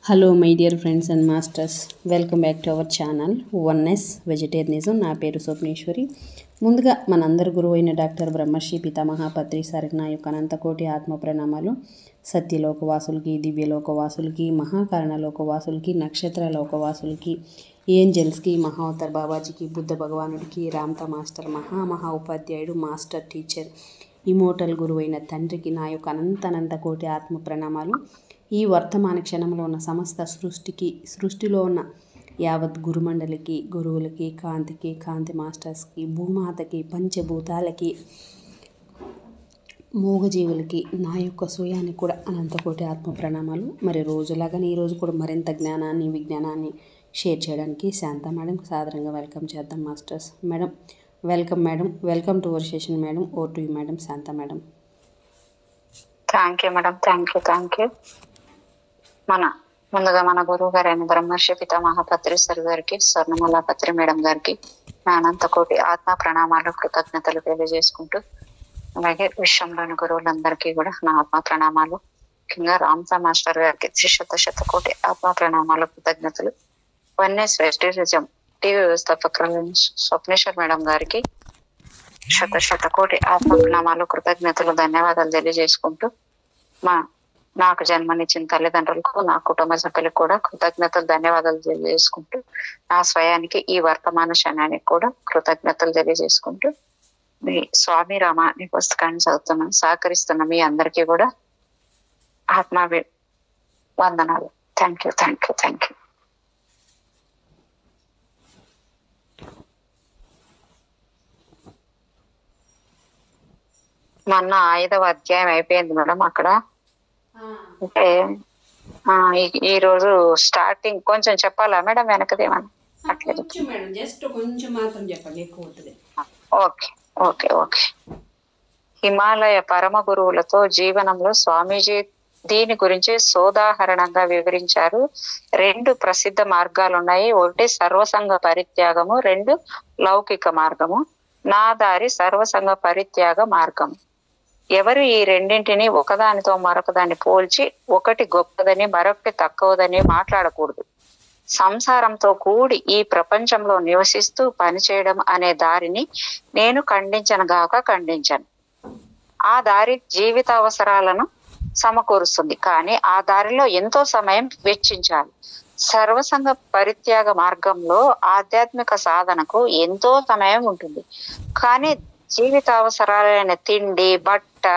Hello my dear friends and masters, welcome back to our channel oneness vegetarianism. నా పేరు స్వప్నేశ్వరి. ముందుగా మనందరి గురువు అయిన డాక్టర్ బ్రహ్మశ్రీ పితామహ పత్రి సారికి నా యొక్క అనంతకోటి ఆత్మ ప్రణామాలు. సత్యలోకవాసులకి, దివ్యలోకవాసులకి, మహాకారణ లోకవాసులకి, నక్షత్ర లోకవాసులకి, ఏంజల్స్కి, మహావతార్ బాబాజీకి, బుద్ధ భగవానుడికి, రామ్తా మాస్టర్, మహా ఉపాధ్యాయుడు, మాస్టర్ టీచర్, ఇమోటల్ గురువైన తండ్రికి నా యొక్క అనంత కోటి ఆత్మ ప్రణామాలు. ఈ వర్తమాన క్షణంలో ఉన్న సమస్త సృష్టిలో ఉన్న యావత్ గురుమండలికి, గురువులకి, కాంతి మాస్టర్స్కి, భూమాతకి, పంచభూతాలకి, మూగజీవులకి, నా యొక్క స్వయానికి కూడా అనంతకోటి ఆత్మ ప్రణామాలు. మరి రోజులాగానే ఈరోజు కూడా మరింత జ్ఞానాన్ని, విజ్ఞానాన్ని షేర్ చేయడానికి శాంత మేడంకి సాదరంగా వెల్కమ్ చేద్దాం masters. Madam welcome. Madam welcome to our session. Madam ఓ to you madam. Shanta madam. Thank you madam. Thank you. ముందుగా మన గురువు గారైన బ్రహ్మర్షి పితామహ పత్రి సార్ గారికి, స్వర్ణమాల పత్రి మేడం గారికి నా అనంతకోటి ఆత్మ ప్రణామాలు, కృతజ్ఞతలు తెలియజేసుకుంటూ, అలాగే విశ్వంలోని గురువులందరికీ కూడా నా ఆత్మ ప్రణామాలు, ముఖ్యంగా రామ్తా మాస్టర్ గారికి శత కోటి ఆత్మ ప్రణామాలు, కృతజ్ఞతలు. వన్నెస్ వెజిటేరియనిజం టీవీ వ్యవస్థాపకులైన స్వప్నేశ్వర్ మేడం గారికి శత కోటి ఆత్మ ప్రణామాలు, కృతజ్ఞతలు, ధన్యవాదాలు తెలియజేసుకుంటూ, నాకు జన్మనిచ్చిన తల్లిదండ్రులకు, నా కుటుంబ సభ్యులకు కూడా కృతజ్ఞతలు, ధన్యవాదాలు తెలియజేసుకుంటూ, నా స్వయానికి, ఈ వర్తమాన క్షణానికి కూడా కృతజ్ఞతలు తెలియజేసుకుంటూ, మీ స్వామి రామ అనే పుస్తకాన్ని చదువుతున్నాను, సహకరిస్తున్న మీ అందరికీ కూడా ఆత్మ వందనాలు. Thank you. మొన్న 5వ అధ్యాయం అయిపోయింది మేడం. అక్కడ అంటే ఈ రోజు స్టార్టింగ్ కొంచెం చెప్పాలా మేడం? వెనకదేమన్నా అట్లేదు. ఓకే. హిమాలయ పరమ గురువులతో జీవనంలో స్వామీజీ దీని గురించి సోదాహరణంగా వివరించారు. 2 ప్రసిద్ధ మార్గాలు ఉన్నాయి. ఒకటి సర్వసంగ పరిత్యాగము, 2 లౌకిక మార్గము. నా దారి సర్వసంగ పరిత్యాగ మార్గము. ఎవరు ఈ రెండింటిని ఒకదానితో మరొకదాన్ని పోల్చి ఒకటి గొప్పదని మరొకటి తక్కువదని మాట్లాడకూడదు. సంసారంతో కూడి ఈ ప్రపంచంలో నివసిస్తూ పనిచేయడం అనే దారిని నేను ఖండించను. ఆ దారి జీవిత అవసరాలను సమకూరుస్తుంది, కానీ ఆ దారిలో ఎంతో సమయం వెచ్చించాలి. సర్వసంగ పరిత్యాగ మార్గంలో ఆధ్యాత్మిక సాధనకు ఎంతో సమయం ఉంటుంది, కానీ జీవిత అవసరాలైన తిండి, బట్ట,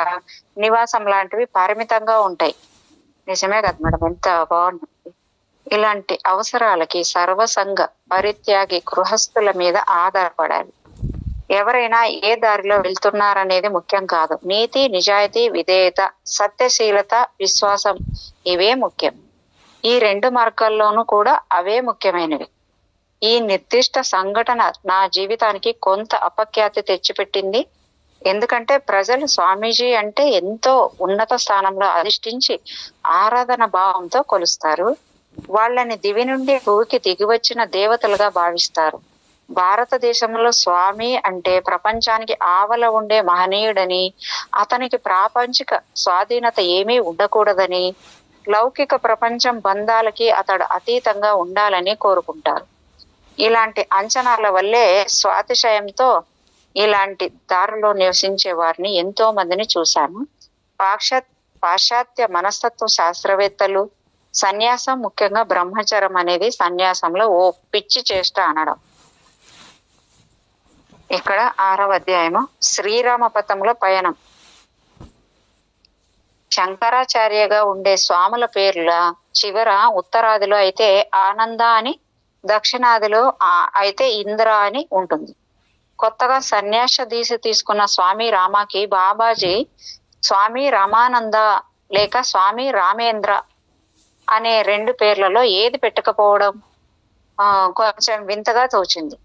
నివాసం లాంటివి పరిమితంగా ఉంటాయి. నిజమే కదా మేడం? ఎంత బాగుంది. ఇలాంటి అవసరాలకి సర్వసంగ పరిత్యాగి గృహస్థుల మీద ఆధారపడాలి. ఎవరైనా ఏ దారిలో వెళ్తున్నారనేది ముఖ్యం కాదు. నీతి, నిజాయితీ, విధేయత, సత్యశీలత, విశ్వాసం ఇవే ముఖ్యం. ఈ 2 మార్గాల్లోనూ కూడా అవే ముఖ్యమైనవి. ఈ నిర్దిష్ట సంఘటన నా జీవితానికి కొంత అపఖ్యాతి తెచ్చిపెట్టింది. ఎందుకంటే ప్రజలు స్వామీజీ అంటే ఎంతో ఉన్నత స్థానంలో అధిష్ఠించి ఆరాధన భావంతో కొలుస్తారు. వాళ్ళని దివి నుండి భూమికి దిగివచ్చిన దేవతలుగా భావిస్తారు. భారతదేశంలో స్వామి అంటే ప్రపంచానికి ఆవల ఉండే మహనీయుడని, అతనికి ప్రాపంచిక స్వాధీనత ఏమీ ఉండకూడదని, లౌకిక ప్రపంచం బంధాలకి అతడు అతీతంగా ఉండాలని కోరుకుంటారు. ఇలాంటి అంచనాల వల్లే స్వాతిశయంతో ఇలాంటి దారిలో నివసించే వారిని ఎంతో మందిని చూశాను. పాశ్చాత్య మనస్తత్వ శాస్త్రవేత్తలు సన్యాసం, ముఖ్యంగా బ్రహ్మచరం అనేది సన్యాసంలో ఓ పిచ్చి చేష్ట అనడం. ఇక్కడ 6వ అధ్యాయము శ్రీరామ పథంలో పయనం. శంకరాచార్యగా ఉండే స్వాముల పేర్ల చివర ఉత్తరాదిలో అయితే ఆనంద అని, దక్షిణాదిలో అయితే ఇంద్ర అని ఉంటుంది. కొత్తగా సన్యాస దీక్ష తీసుకున్న స్వామి రామాకి బాబాజీ స్వామి రామానంద లేక స్వామి రామేంద్ర అనే 2 పేర్లలో ఏది పెట్టకపోవడం కొంచెం వింతగా తోచింది.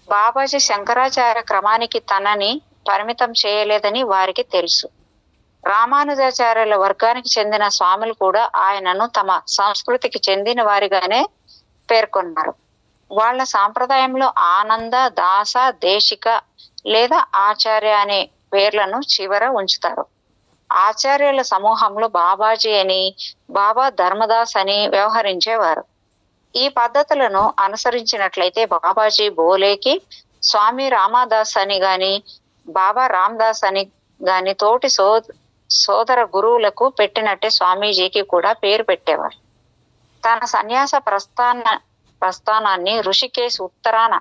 బాబాజీ శంకరాచార్య క్రమానికి తనని పరిమితం చేయలేదని వారికి తెలుసు. రామానుజాచార్యుల వర్గానికి చెందిన స్వాములు కూడా ఆయనను తమ సంస్కృతికి చెందిన వారిగానే పేర్కొన్నారు. వాళ్ళ సాంప్రదాయంలో ఆనంద, దాస, దేశిక లేదా ఆచార్య అనే పేర్లను చివర ఉంచుతారు. ఆచార్యుల సమూహంలో బాబాజీ అని, బాబా ధర్మదాస్ అని వ్యవహరించేవారు. ఈ పద్ధతులను అనుసరించినట్లయితే బాబాజీ బోలేకి స్వామి రామదాస్ అని గాని, బాబా రామదాస్ అని గాని తోటి సోదర గురువులకు పెట్టినట్టే స్వామీజీకి కూడా పేరు పెట్టేవారు. తన సన్యాస ప్రస్థానాన్ని ఋషికేశ్ ఉత్తరాన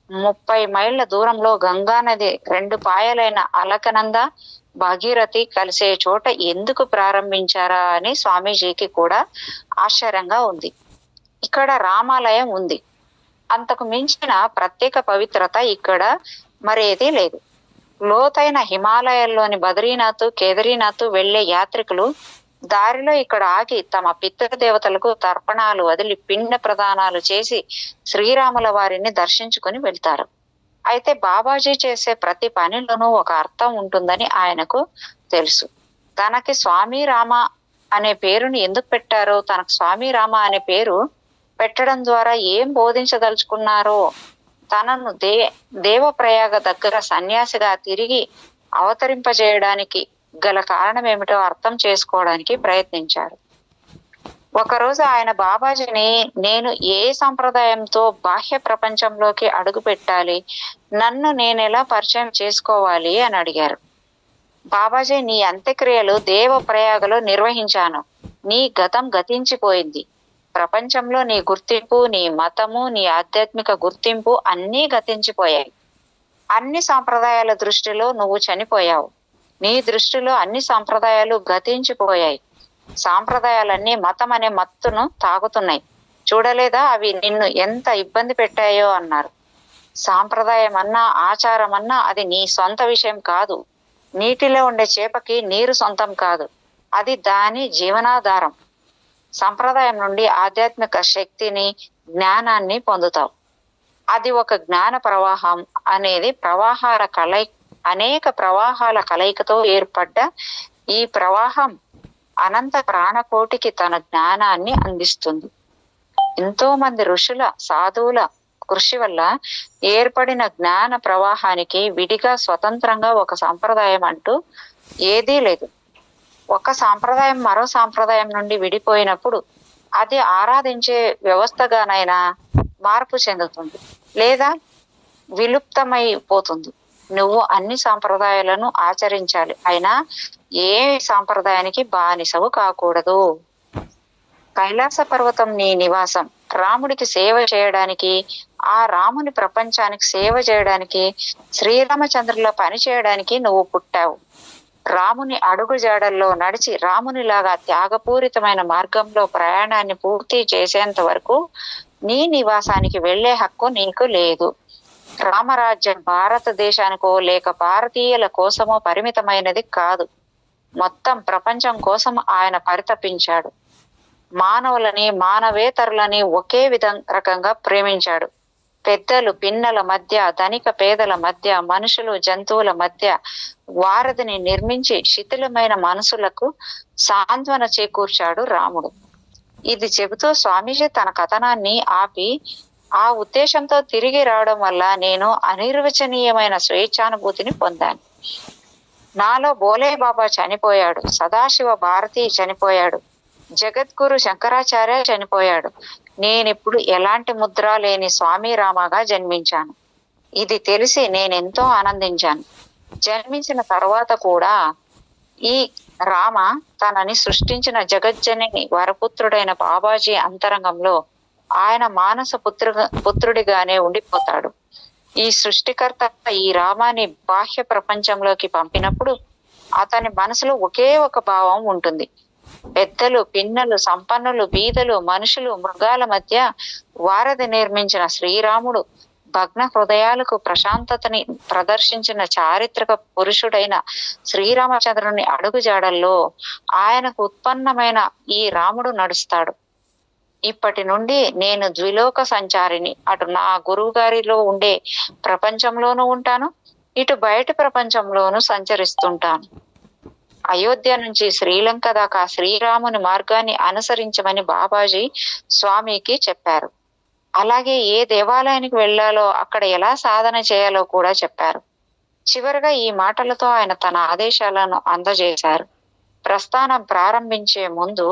30 మైళ్ళ దూరంలో గంగా నది 2 పాయలైన అలకనంద, భాగీరథి కలిసే చోట ఎందుకు ప్రారంభించారా అని స్వామీజీకి కూడా ఆశ్చర్యంగా ఉంది. ఇక్కడ రామాలయం ఉంది. అంతకు మించిన ప్రత్యేక పవిత్రత ఇక్కడ మరేదీ లేదు. లోతైన హిమాలయాల్లోని బద్రీనాథ్, కేదారీనాథ్ వెళ్లే యాత్రికులు దారిలో ఇక్కడ ఆగి తమ పితృదేవతలకు తర్పణాలు వదిలి పిండ ప్రదానాలు చేసి శ్రీరాముల వారిని దర్శించుకుని వెళ్తారు. అయితే బాబాజీ చేసే ప్రతి పనిలోనూ ఒక అర్థం ఉంటుందని ఆయనకు తెలుసు. తనకి స్వామి రామ అనే పేరుని ఎందుకు పెట్టారో, తనకు స్వామి రామ అనే పేరు పెట్టడం ద్వారా ఏం బోధించదలుచుకున్నారో, తనను దేవప్రయాగ దగ్గర సన్యాసిగా తిరిగి అవతరింపజేయడానికి గల కారణం ఏమిటో అర్థం చేసుకోవడానికి ప్రయత్నించారు. ఒకరోజు ఆయన బాబాజీని, నేను ఏ సంప్రదాయంతో బాహ్య ప్రపంచంలోకి అడుగు పెట్టాలి, నన్ను నేనెలా పరిచయం చేసుకోవాలి అని అడిగారు. బాబాజీ, నీ అంత్యక్రియలు దేవప్రయాగలో నిర్వహించాను. నీ గతం గతించిపోయింది. ప్రపంచంలో నీ గుర్తింపు, నీ మతము, నీ ఆధ్యాత్మిక గుర్తింపు అన్నీ గతించిపోయాయి. అన్ని సాంప్రదాయాల దృష్టిలో నువ్వు చనిపోయావు. నీ దృష్టిలో అన్ని సాంప్రదాయాలు గతించిపోయాయి. సాంప్రదాయాలన్నీ మతం అనే మత్తును తాగుతున్నాయి. చూడలేదా అవి నిన్ను ఎంత ఇబ్బంది పెట్టాయో అన్నారు. సాంప్రదాయం అన్నా, ఆచారం అన్నా అది నీ సొంత విషయం కాదు. నీటిలో ఉండే చేపకి నీరు సొంతం కాదు, అది దాని జీవనాధారం. సంప్రదాయం నుండి ఆధ్యాత్మిక శక్తిని, జ్ఞానాన్ని పొందుతావు. అది ఒక జ్ఞాన ప్రవాహం. అనేది అనేక ప్రవాహాల కలయికతో ఏర్పడ్డ ఈ ప్రవాహం అనంత ప్రాణకోటికి తన జ్ఞానాన్ని అందిస్తుంది. ఎంతో మంది ఋషుల, సాధువుల కృషి వల్ల ఏర్పడిన జ్ఞాన ప్రవాహానికి విడిగా స్వతంత్రంగా ఒక సంప్రదాయం అంటూ ఏదీ లేదు. ఒక సాంప్రదాయం మరో సాంప్రదాయం నుండి విడిపోయినప్పుడు అది ఆరాధించే వ్యవస్థగానైనా మార్పు చెందుతుంది లేదా విలుప్తమైపోతుంది. నువ్వు అన్ని సాంప్రదాయాలను ఆచరించాలి, అయినా ఏ సాంప్రదాయానికి బానిసవు కాకూడదు. కైలాస పర్వతం నీ నివాసం. రాముడికి సేవ చేయడానికి, ఆ రాముని ప్రపంచానికి సేవ చేయడానికి, శ్రీరామచంద్రుల పని చేయడానికి నువ్వు పుట్టావు. రాముని అడుగు జాడల్లో నడిచి రామునిలాగా త్యాగపూరితమైన మార్గంలో ప్రయాణాన్ని పూర్తి చేసేంత వరకు నీ నివాసానికి వెళ్లే హక్కు నీకు లేదు. రామరాజ్యం భారతదేశానికో లేక భారతీయుల కోసమో పరిమితమైనది కాదు. మొత్తం ప్రపంచం కోసం ఆయన పరితపించాడు. మానవులని, మానవేతరులని ఒకే రకంగా ప్రేమించాడు. పెద్దలు పిన్నల మధ్య, ధనిక పేదల మధ్య, మనుషులు జంతువుల మధ్య వారధిని నిర్మించి శిథిలమైన మనసులకు సాంత్వన చేకూర్చాడు రాముడు. ఇది చెబుతూ స్వామీజీ తన కథనాన్ని ఆపి, ఆ ఉద్దేశంతో తిరిగి రావడం వల్ల నేను అనిర్వచనీయమైన స్వేచ్ఛానుభూతిని పొందాను. నాలో బోలే బాబా చనిపోయాడు, సదాశివ భారతి చనిపోయాడు, జగద్గురు శంకరాచార్య చనిపోయాడు. నేనిప్పుడు ఎలాంటి ముద్ర లేని స్వామి రామగా జన్మించాను. ఇది తెలిసి నేనెంతో ఆనందించాను. జన్మించిన తర్వాత కూడా ఈ రామ తనని సృష్టించిన జగజ్జనని వరపుత్రుడైన బాబాజీ అంతరంగంలో ఆయన మానస పుత్రుడిగానే ఉండిపోతాడు. ఈ సృష్టికర్త ఈ రామాని బాహ్య ప్రపంచంలోకి పంపినప్పుడు అతని మనసులో ఒకే ఒక భావం ఉంటుంది. పెద్దలు, పిన్నలు, సంపన్నులు, బీదలు, మనుషులు, మృగాల మధ్య వారధి నిర్మించిన శ్రీరాముడు భగ్న హృదయాలకు ప్రశాంతతని ప్రదర్శించిన చారిత్రక పురుషుడైన శ్రీరామచంద్రుని అడుగుజాడల్లో ఆయనకు ఉత్పన్నమైన ఈ రాముడు నడుస్తాడు. ఇప్పటి నుండి నేను ద్విలోక సంచారిని. అటు నా గురువు గారిలో ఉండే ప్రపంచంలోనూ ఉంటాను, ఇటు బయట ప్రపంచంలోనూ సంచరిస్తుంటాను. అయోధ్య నుంచి శ్రీలంక దాకా శ్రీరాముని మార్గాన్ని అనుసరించమని బాబాజీ స్వామికి చెప్పారు. అలాగే ఏ దేవాలయానికి వెళ్ళాలో, అక్కడ ఎలా సాధన చేయాలో కూడా చెప్పారు. చివరిగా ఈ మాటలతో ఆయన తన ఆదేశాలను అందజేశారు. ప్రస్థానం ప్రారంభించే ముందు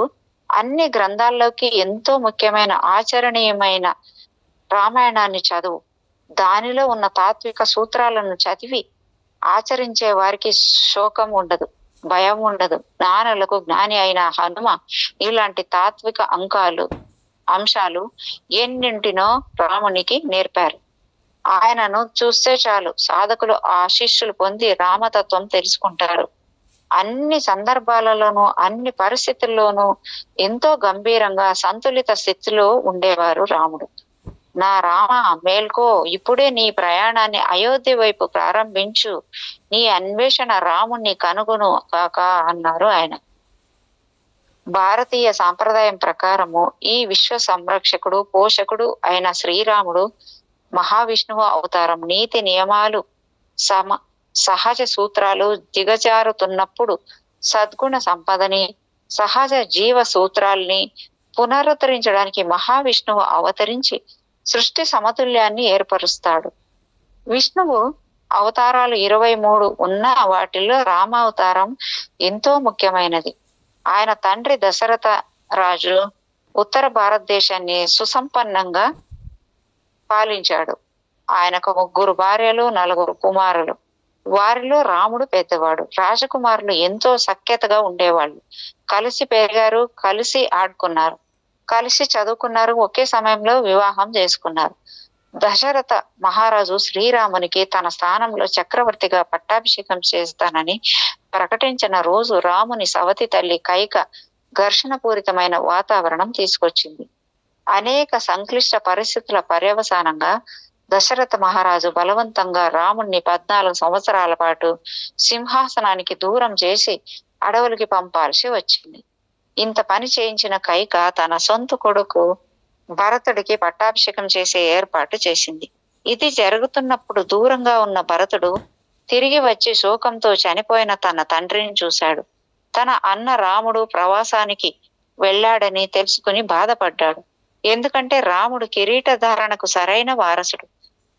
అన్ని గ్రంథాల్లోకి ఎంతో ముఖ్యమైన ఆచరణీయమైన రామాయణాన్ని చదువు. దానిలో ఉన్న తాత్విక సూత్రాలను చదివి ఆచరించే వారికి శోకం ఉండదు, భయం ఉండదు. జ్ఞానులకు జ్ఞాని అయిన హనుమ ఇలాంటి తాత్విక అంశాలు ఎన్నింటినో రామునికి నేర్పారు. ఆయనను చూస్తే చాలు సాధకులు ఆశీస్సులు పొంది రామతత్వం తెలుసుకుంటారు. అన్ని సందర్భాలలోనూ అన్ని పరిస్థితుల్లోనూ ఎంతో గంభీరంగా సంతులిత స్థితిలో ఉండేవారు రాముడు. నా రామ మేల్కో, ఇప్పుడే నీ ప్రయాణాన్ని అయోధ్య వైపు ప్రారంభించు, నీ అన్వేషణ రాముణ్ణి కనుగొను కాక అన్నారు ఆయన. భారతీయ సాంప్రదాయం ప్రకారము ఈ విశ్వ సంరక్షకుడు పోషకుడు అయిన శ్రీరాముడు మహావిష్ణువు అవతారం. నీతి నియమాలు సహజ సూత్రాలు దిగజారుతున్నప్పుడు సద్గుణ సంపదని సహజ జీవ సూత్రాల్ని పునరుద్ధరించడానికి మహావిష్ణువు అవతరించి సృష్టి సమతుల్యాన్ని ఏర్పరుస్తాడు. విష్ణువు అవతారాలు 23 ఉన్న వాటిల్లో రామావతారం ఎంతో ముఖ్యమైనది. ఆయన తండ్రి దశరథ రాజు ఉత్తర భారతదేశాన్ని సుసంపన్నంగా పాలించాడు. ఆయనకు 3 భార్యలు 4 కుమారులు. వారిలో రాముడు పెద్దవాడు. రాజకుమారులు ఎంతో సఖ్యతగా ఉండేవాళ్ళు. కలిసి పెరిగారు, కలిసి ఆడుకున్నారు, కలిసి చదువుకున్నారు, ఒకే సమయంలో వివాహం చేసుకున్నారు. దశరథ మహారాజు శ్రీరామునికి తన స్థానంలో చక్రవర్తిగా పట్టాభిషేకం చేస్తానని ప్రకటించిన రోజు రాముని సవతి తల్లి కైక ఘర్షణపూరితమైన వాతావరణం తీసుకొచ్చింది. అనేక సంక్లిష్ట పరిస్థితుల పర్యవసానంగా దశరథ మహారాజు బలవంతంగా రాముణ్ణి 14 సంవత్సరాల పాటు సింహాసనానికి దూరం చేసి అడవులకి పంపాల్సి వచ్చింది. ఇంత పని చేయించిన కైక తన సొంత కొడుకు భరతుడికి పట్టాభిషేకం చేసే ఏర్పాటు చేసింది. ఇది జరుగుతున్నప్పుడు దూరంగా ఉన్న భరతుడు తిరిగి వచ్చి శోకంతో చనిపోయిన తన తండ్రిని చూశాడు. తన అన్న రాముడు ప్రవాసానికి వెళ్ళాడని తెలుసుకుని బాధపడ్డాడు. ఎందుకంటే రాముడు కిరీటధారణకు సరైన వారసుడు.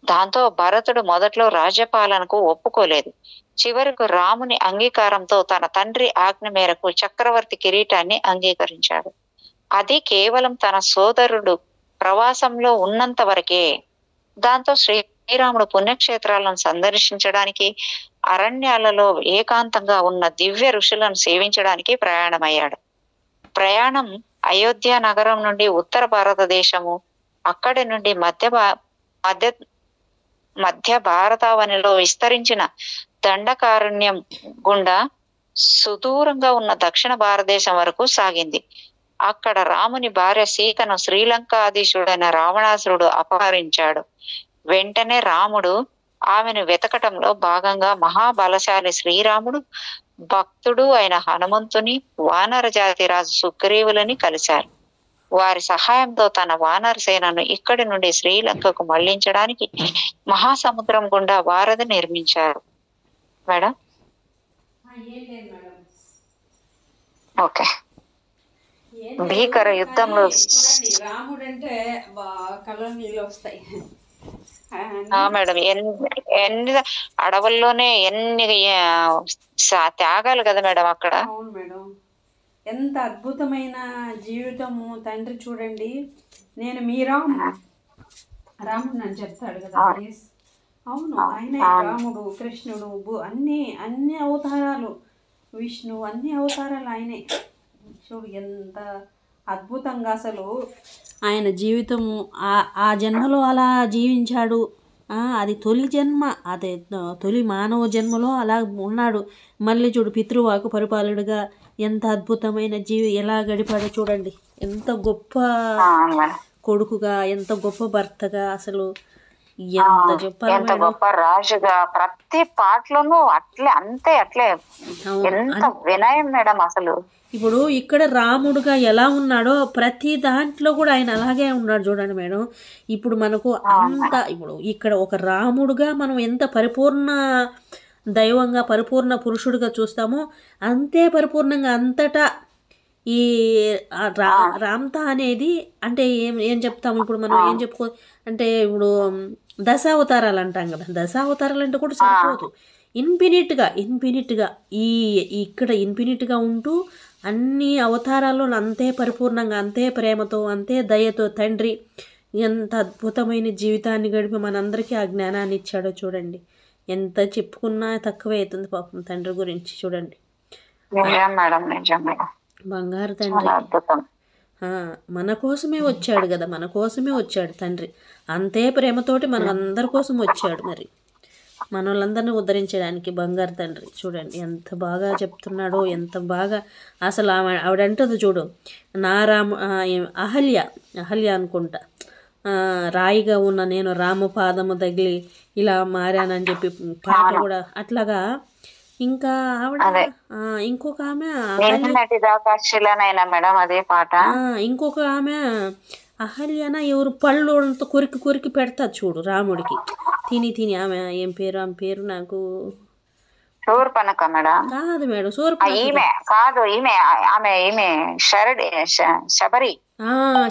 దాంతో భరతుడు మొదట్లో రాజ్యపాలనకు ఒప్పుకోలేదు. చివరకు రాముని అంగీకారంతో తన తండ్రి ఆజ్ఞ మేరకు చక్రవర్తి కిరీటాన్ని అంగీకరించాడు. అది కేవలం తన సోదరుడు ప్రవాసంలో ఉన్నంత వరకే. దాంతో శ్రీరాముడు పుణ్యక్షేత్రాలను సందర్శించడానికి, అరణ్యాలలో ఏకాంతంగా ఉన్న దివ్య ఋషులను సేవించడానికి ప్రయాణమయ్యాడు. ప్రయాణం అయోధ్య నగరం నుండి ఉత్తర భారతదేశము, అక్కడి నుండి మధ్య భారతావనిలో విస్తరించిన దండకారణ్యం గుండా సుదూరంగా ఉన్న దక్షిణ భారతదేశం వరకు సాగింది. అక్కడ రాముని భార్య సీతను శ్రీలంకాధీశుడైన రావణాసురుడు అపహరించాడు. వెంటనే రాముడు ఆమెను వెతకటంలో భాగంగా మహాబలశాలి శ్రీరాముడు భక్తుడు అయిన హనుమంతుని, వానర జాతి రాజు సుగ్రీవులని కలిశారు. వారి సహాయంతో తన వానర సేనను ఇక్కడి నుండి శ్రీలంకకు మళ్లించడానికి మహాసముద్రం గుండా వారధి నిర్మించారు. Madam okay. భీకర యుద్ధంలో రాముడు అంటే కళ్ళ నీళ్ళు వస్తాయి మేడం. ఎన్ని అడవుల్లోనే ఎన్ని త్యాగాలు కదా మేడం అక్కడ. అవును మేడం, ఎంత అద్భుతమైన జీవితము తండ్రి. చూడండి, నేను మీ రాముడు అని చెప్తాడు కదా. అవును, ఆయనే రాముడు, కృష్ణుడు, అన్ని అవతారాలు, విష్ణు, అన్ని అవతారాలు ఆయనే. చూడు ఎంత అద్భుతంగా అసలు ఆయన జీవితము ఆ జన్మలో అలా జీవించాడు. అది తొలి జన్మ, అదే తొలి మానవ జన్మలో అలా ఉన్నాడు. మళ్ళీ చూడు, పితృవాకు పరిపాలకుడుగా ఎంత అద్భుతమైన ఎలా గడిపాడో చూడండి. ఎంత గొప్ప కొడుకుగా, ఎంత గొప్ప భర్తగా, అసలు ఎంత చెప్పాలి, ఎంత గొప్ప రాజుగా. ప్రతి పాటలోనూ అట్లే ఎంత వినయం మేడం అసలు. ఇప్పుడు ఇక్కడ రాముడుగా ఎలా ఉన్నాడో ప్రతి దాంట్లో కూడా ఆయన అలాగే ఉన్నాడు చూడండి మేడం. ఇప్పుడు మనకు ఇప్పుడు ఇక్కడ ఒక రాముడుగా మనం ఎంత పరిపూర్ణ దైవంగా, పరిపూర్ణ పురుషుడిగా చూస్తామో అంతే పరిపూర్ణంగా అంతటా ఈ రామ్తా అనేది అంటే ఏం చెప్తాము ఇప్పుడు మనం, ఏం చెప్పుకో అంటే ఇప్పుడు దశావతారాలు అంటాం కదా. దశావతారాలు అంటే కూడా సరిపోదు. ఇన్ఫినిట్గా ఇక్కడ ఇన్ఫినిట్గా ఉంటూ అన్ని అవతారాల్లో అంతే పరిపూర్ణంగా, అంతే ప్రేమతో, అంతే దయతో తండ్రి ఎంత అద్భుతమైన జీవితాన్ని గడిపి మనందరికీ ఆ జ్ఞానాన్ని ఇచ్చాడో చూడండి. ఎంత చెప్పుకున్నా తక్కువే అవుతుంది పాపం తండ్రి గురించి. చూడండి, బంగారు తండ్రి మన కోసమే వచ్చాడు కదా, మన కోసమే వచ్చాడు తండ్రి. అంతే ప్రేమతోటి మన అందరి కోసం వచ్చాడు. మరి మన వాళ్ళందరినీ ఉద్ధరించడానికి బంగారు తండ్రి. చూడండి ఎంత బాగా చెప్తున్నాడో, ఎంత బాగా అసలు ఆవిడంటది చూడు, నా అహల్య అనుకుంటా, రాయిగా ఉన్న నేను రామపాదము తగిలి ఇలా మారానని చెప్పి పాట కూడా అట్లాగా. ఇంకా ఆవిడ ఇంకొక ఆమె ఇంకొక ఆమె అహల్యన ఎవరు పళ్ళుతో కొరికి పెడతా చూడు రాముడికి తిని. ఆమె ఏం పేరు, ఆమె పేరు నాకు శూర్పణఖ మేడం. కాదు మేడం,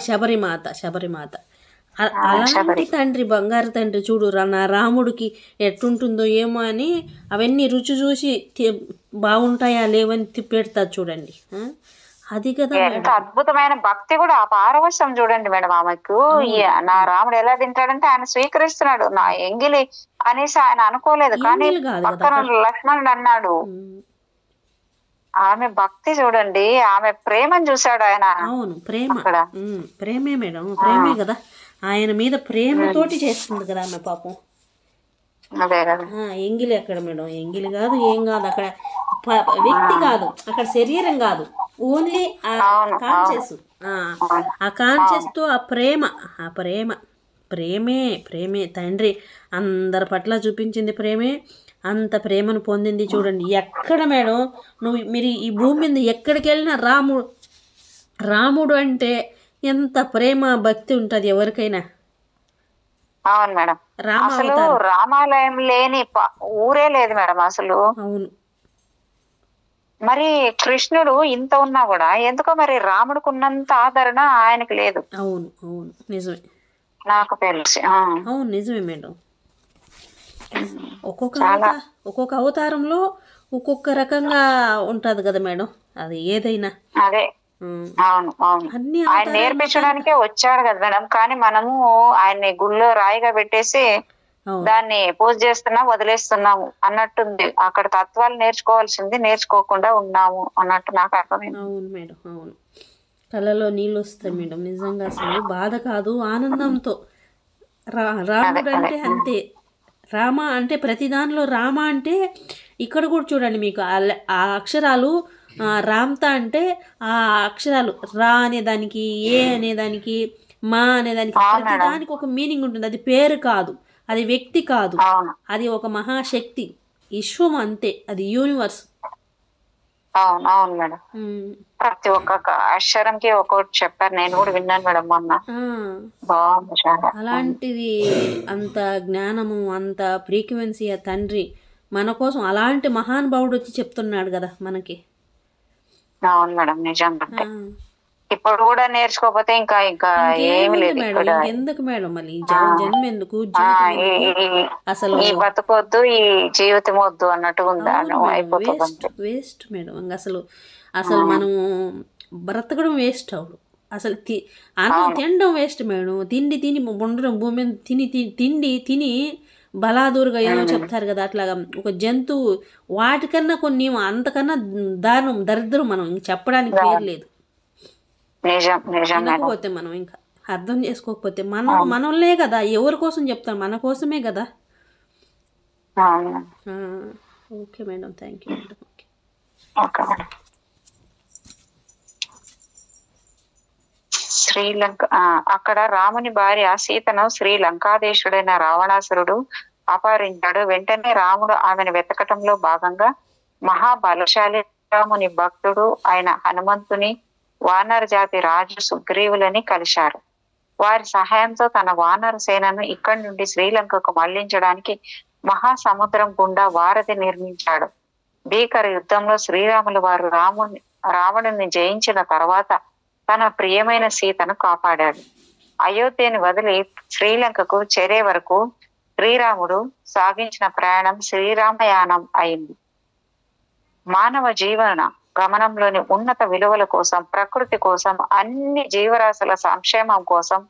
శబరిమాత. అలాంటి తండ్రి, బంగారు తండ్రి చూడు. నా రాముడికి ఎట్టుంటుందో ఏమో అని అవన్నీ రుచి చూసి బాగుంటాయా లేవని పెడతారు చూడండి. అది కదా ఎంత అద్భుతమైన భక్తి కూడా, ఆ పారవశ్యం చూడండి మేడం ఆమెకు. నా రాముడు ఎలా తింటాడంటే ఆయన స్వీకరిస్తున్నాడు. నా ఎంగిలి అనేసి ఆయన అనుకోలేదు, కానీ పక్కన లక్ష్మణుడు అన్నాడు. ఆమె భక్తి చూడండి, ఆమె ప్రేమను చూశాడు ఆయన. అవును, ప్రేమే మేడం, ప్రేమే కదా. ఆయన మీద ప్రేమతోటి చేస్తుంది కదా ఆమె పాపం. అదే కదా. ఎంగిలి ఎక్కడ మేడం, ఎంగిలి కాదు, ఏం కాదు అక్కడ, వ్యక్తి కాదు అక్కడ, శరీరం కాదు, ఓన్లీ ఆ కాన్షియస్. ఆ కాన్షియస్ తో ఆ ప్రేమే తండ్రి అందరి పట్ల చూపించింది ప్రేమే. అంత ప్రేమను పొందింది చూడండి. ఎక్కడ మేడం మీరు ఈ భూమి మీద ఎక్కడికి వెళ్ళినా రాముడు అంటే ఎంత ప్రేమ భక్తి ఉంటది ఎవరికైనా. అవును మేడం, అసలు రామాలయం లేని ఊరే లేదు మేడం అసలు. అవును, మరి కృష్ణుడు ఇంత ఉన్నా కూడా ఎందుకో మరి రాముడికి ఉన్నంత ఆదరణ ఆయనకు లేదు. అవును నిజమే, నాకు తెలిసి. అవును నిజమే మేడం. ఒక్కొక్క అవతారంలో ఒక్కొక్క రకంగా ఉంటది కదా మేడం, అది ఏదైనా. అదే, అవును ఆయన నేర్పించడానికే వచ్చాడు కదా మేడం. కానీ మనము ఆయన్ని గుళ్ళో రాయిగా పెట్టేసి దాన్ని పూజ చేస్తున్నా వదిలేస్తున్నాము అన్నట్టుంది. అక్కడ తత్వాలు నేర్చుకోవాల్సింది నేర్చుకోకుండా ఉన్నాము అన్నట్టు నాకు అర్థమైంది. అవును మేడం, అవును. కళ్ళలో నీళ్ళు వస్తాయి మేడం నిజంగా. అసలు బాధ కాదు, ఆనందంతో. రాముడు అంటే అంతే, రామ అంటే ప్రతి దానిలో రామ అంటే ఇక్కడ కూడా చూడండి మీకు ఆ అక్షరాలు. రామ్తా అంటే ఆ అక్షరాలు రా అనేదానికి, ఏ అనేదానికి, మా అనేదానికి, ప్రతి దానికి ఒక మీనింగ్ ఉంటుంది. అది పేరు కాదు, అది వ్యక్తి కాదు, అది ఒక మహాశక్తి, విశ్వం అంతే, అది యూనివర్స్. అవును మేడం, ప్రతి ఒక్క అక్షరంకి ఒక్కొక్కటి చెప్పారు. నేను కూడా విన్నాను మేడం మొన్న. బాగుంది చాలా. అలాంటిది అంత జ్ఞానము, అంత ఫ్రీక్వెన్సీ ఆ తండ్రి మన కోసం అలాంటి మహానుభావుడు వచ్చి చెప్తున్నాడు కదా మనకి. అవును మేడం, నిజం. ఇప్పుడు కూడా నేర్చుకోకపోతే ఇంకా ఏమి లేదు మేడం. ఎందుకు మేడం మళ్ళీ జన్మ ఎందుకు, అసలు ఈ బతుకొద్దు, ఈ జీవితం వద్దు అన్నట్టు ఉందా, వేస్ట్ మేడం. అసలు మనం బ్రతకడం వేస్ట్ అవును. అసలు అన్నం తినడం వేస్ట్ మేడం. తిని ఉండడం, భూమి తిని బలాదూరుగా ఏమో చెప్తారు కదా, అట్లాగా ఒక జంతువు. వాటికన్నా కొన్ని అంతకన్నా దారుణం, దరిద్రం. మనం ఇంక చెప్పడానికి పేరు లేదు. వినకపోతే మనం ఇంకా అర్థం చేసుకోకపోతే మనలే కదా. ఎవరి కోసం చెప్తాను, మన కోసమే కదా. Okay madam, thank you madam. Sri Lanka అక్కడ రాముని భార్య సీతను శ్రీలంకాదేశుడైన రావణాసురుడు అపహరించాడు. వెంటనే రాముడు ఆమెను వెతకటంలో భాగంగా మహాబలశాలి రాముని భక్తుడు అయిన హనుమంతుని వానర జాతి రాజు సుగ్రీవులని కలిశారు. వారి సహాయంతో తన వానర సేనను ఇక్కడి నుండి శ్రీలంకకు మళ్లించడానికి మహాసముద్రం గుండా వారధి నిర్మించాడు. భీకర యుద్ధంలో శ్రీరాములు వారు రావణుని జయించిన తర్వాత తన ప్రియమైన సీతను కాపాడాడు. అయోధ్యని వదిలి శ్రీలంకకు చేరే వరకు శ్రీరాముడు సాగించిన ప్రయాణం శ్రీరామయానం అయింది. మానవ జీవన గమనంలోని ఉన్నత విలువల కోసం, ప్రకృతి కోసం, అన్ని జీవరాశుల సంక్షేమం కోసం,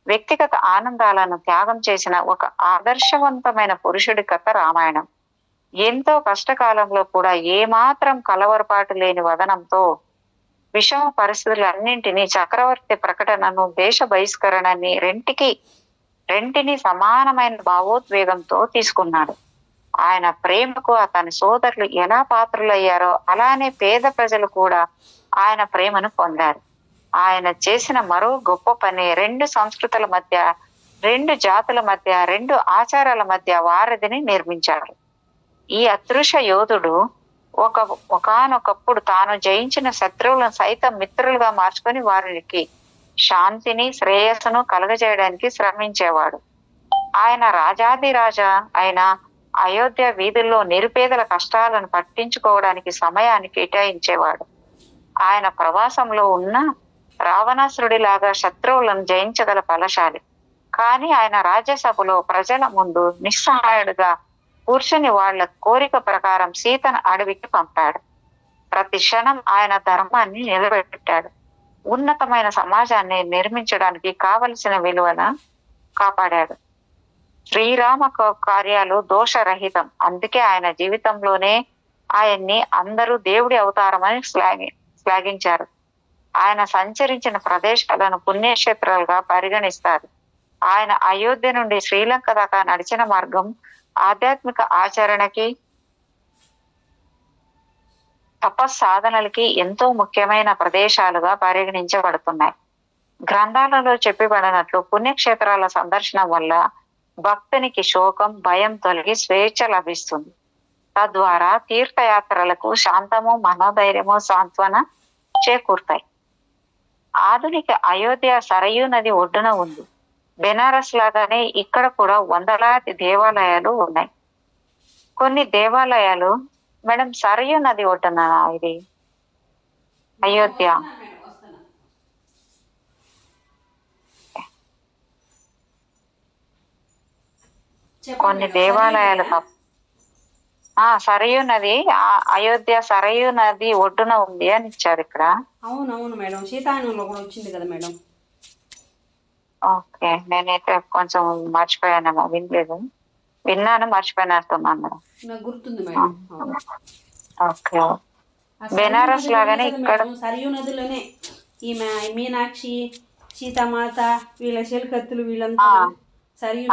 వ్యక్తిగత ఆనందాలను త్యాగం చేసిన ఒక ఆదర్శవంతమైన పురుషుడి కథ రామాయణం. ఎంతో కష్టకాలంలో కూడా ఏమాత్రం కలవరపాటు లేని వదనంతో విషమ పరిస్థితులన్నింటినీ, చక్రవర్తి ప్రకటనను, దేశ బహిష్కరణని రెంటిని సమానమైన భావోద్వేగంతో తీసుకున్నాడు. ఆయన ప్రేమకు అతని సోదరులు ఎలా పాత్రులయ్యారో అలానే పేద ప్రజలు కూడా ఆయన ప్రేమను పొందారు. ఆయన చేసిన మరో గొప్ప పని రెండు సంస్కృతుల మధ్య, రెండు జాతుల మధ్య, రెండు ఆచారాల మధ్య వారధిని నిర్మించాడు. ఈ అదృశ్య యోధుడు ఒకానొకప్పుడు తాను జయించిన శత్రువులను సైతం మిత్రులుగా మార్చుకొని వారికి శాంతిని, శ్రేయస్సును కలుగజేయడానికి శ్రమించేవాడు. ఆయన రాజాదిరాజా అయిన అయోధ్య వీధుల్లో నిరుపేదల కష్టాలను పట్టించుకోవడానికి సమయాన్ని కేటాయించేవాడు. ఆయన ప్రవాసంలో ఉన్న రావణాసురుడిలాగా శత్రువులను జయించగల బలశాలి. కానీ ఆయన రాజ్యసభలో ప్రజల ముందు నిస్సహాయుడుగా కూర్చుని వాళ్ల కోరిక ప్రకారం సీతను అడవికి పంపాడు. ప్రతి క్షణం ఆయన ధర్మాన్ని నిలబెట్టాడు. ఉన్నతమైన సమాజాన్ని నిర్మించడానికి కావలసిన విలువను కాపాడాడు. శ్రీరామ కార్యాలు దోషరహితం. అందుకే ఆయన జీవితంలోనే ఆయన్ని అందరూ దేవుడి అవతారమని శ్లాఘించారు. ఆయన సంచరించిన ప్రదేశాలను పుణ్యక్షేత్రాలుగా పరిగణిస్తారు. ఆయన అయోధ్య నుండి శ్రీలంక దాకా నడిచిన మార్గం ఆధ్యాత్మిక ఆచరణకి, తపస్సాధనలకి ఎంతో ముఖ్యమైన ప్రదేశాలుగా పరిగణించబడుతున్నాయి. గ్రంథాలలో చెప్పబడినట్లు పుణ్యక్షేత్రాల సందర్శన వల్ల భక్తునికి శోకం, భయం తొలగి స్వేచ్ఛ లభిస్తుంది. తద్వారా తీర్థయాత్రలకు శాంతము, మనోధైర్యము, సాంత్వన చేకూరుతాయి. ఆధునిక అయోధ్య సరయూ నది ఒడ్డున ఉంది. బెనారస్ లాగానే ఇక్కడ కూడా వందలాది దేవాలయాలు ఉన్నాయి. కొన్ని దేవాలయాలు మేడం సరయూ నది ఒడ్డున ఇది అయోధ్య. కొన్ని దేవాలయాలు సరయూ నది అయోధ్య సరయూ నది ఒడ్డున ఉంది అని ఇచ్చారు ఇక్కడ. అవునవును మేడం, సీతాయనంలో కూడా వచ్చింది కదా మేడం. ఓకే, నేనైతే కొంచెం మర్చిపోయానేమో, వినలేదు. విన్నాను, మర్చిపోయినట్టున్నాను మేడం. నాకు గుర్తుంది మేడం. ఓకే, బెనారస్ లాగానే ఇక్కడ సరయూ నదిలోనే ఈ మీనాక్షి, సీతామాత, వీళ్ళ చెలికత్తులు వీళ్ళంతా సరయూ.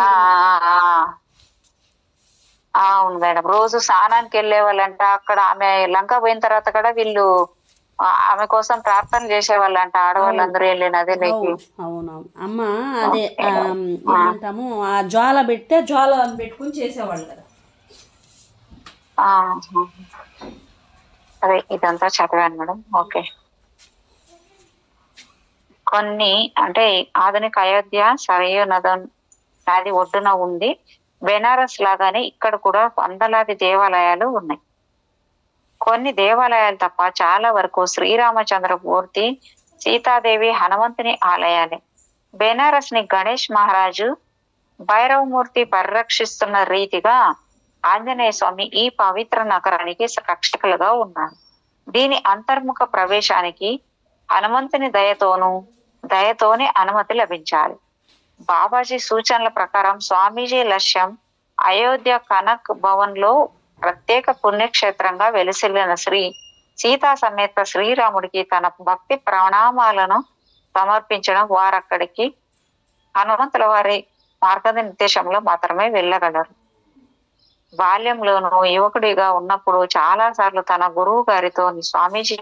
అవును మేడం, రోజు స్నానానికి వెళ్ళే వాళ్ళంట. అక్కడ ఆమె లంక పోయిన తర్వాత కూడా వీళ్ళు ఆమె కోసం ప్రార్థన చేసేవాళ్ళంట, ఆడవాళ్ళందరూ వెళ్ళి నదిలోకి. అవునవును అమ్మ, అదే ఏమంటాము, ఆ జ్వాల పెడితే జ్వాల పెట్టుకుని చేసేవాళ్ళు కదా. అదే ఇదంతా చదివాను మేడం. ఓకే, కొన్ని అంటే ఆధునిక అయోధ్య సరయూ నది ఒడ్డున ఉంది. బెనారస్ లాగానే ఇక్కడ కూడా వందలాది దేవాలయాలు ఉన్నాయి. కొన్ని దేవాలయాలు తప్ప చాలా వరకు శ్రీరామచంద్రమూర్తి, సీతాదేవి, హనుమంతుని ఆలయాలే. బెనారస్ ని గణేష్ మహారాజు భైరవమూర్తి పరిరక్షిస్తున్న రీతిగా ఆంజనేయ స్వామి ఈ పవిత్ర నగరానికి రక్షకులుగా ఉన్నారు. దీని అంతర్ముఖ ప్రవేశానికి హనుమంతుని దయతోనే అనుమతి లభించాలి. బాబాజీ సూచనల ప్రకారం స్వామీజీ లక్ష్యం అయోధ్య కనక్ భవన్ లో ప్రత్యేక పుణ్యక్షేత్రంగా వెలిసిల్లిన సీతా సమేత శ్రీరాముడికి తన భక్తి ప్రణామాలను సమర్పించడం. వారక్కడికి హనుమంతుల వారి మార్గనిర్దేశంలో మాత్రమే వెళ్ళగలరు. బాల్యంలోనూ యువకుడిగా ఉన్నప్పుడు చాలా సార్లు తన గురువు గారితో స్వామీజీ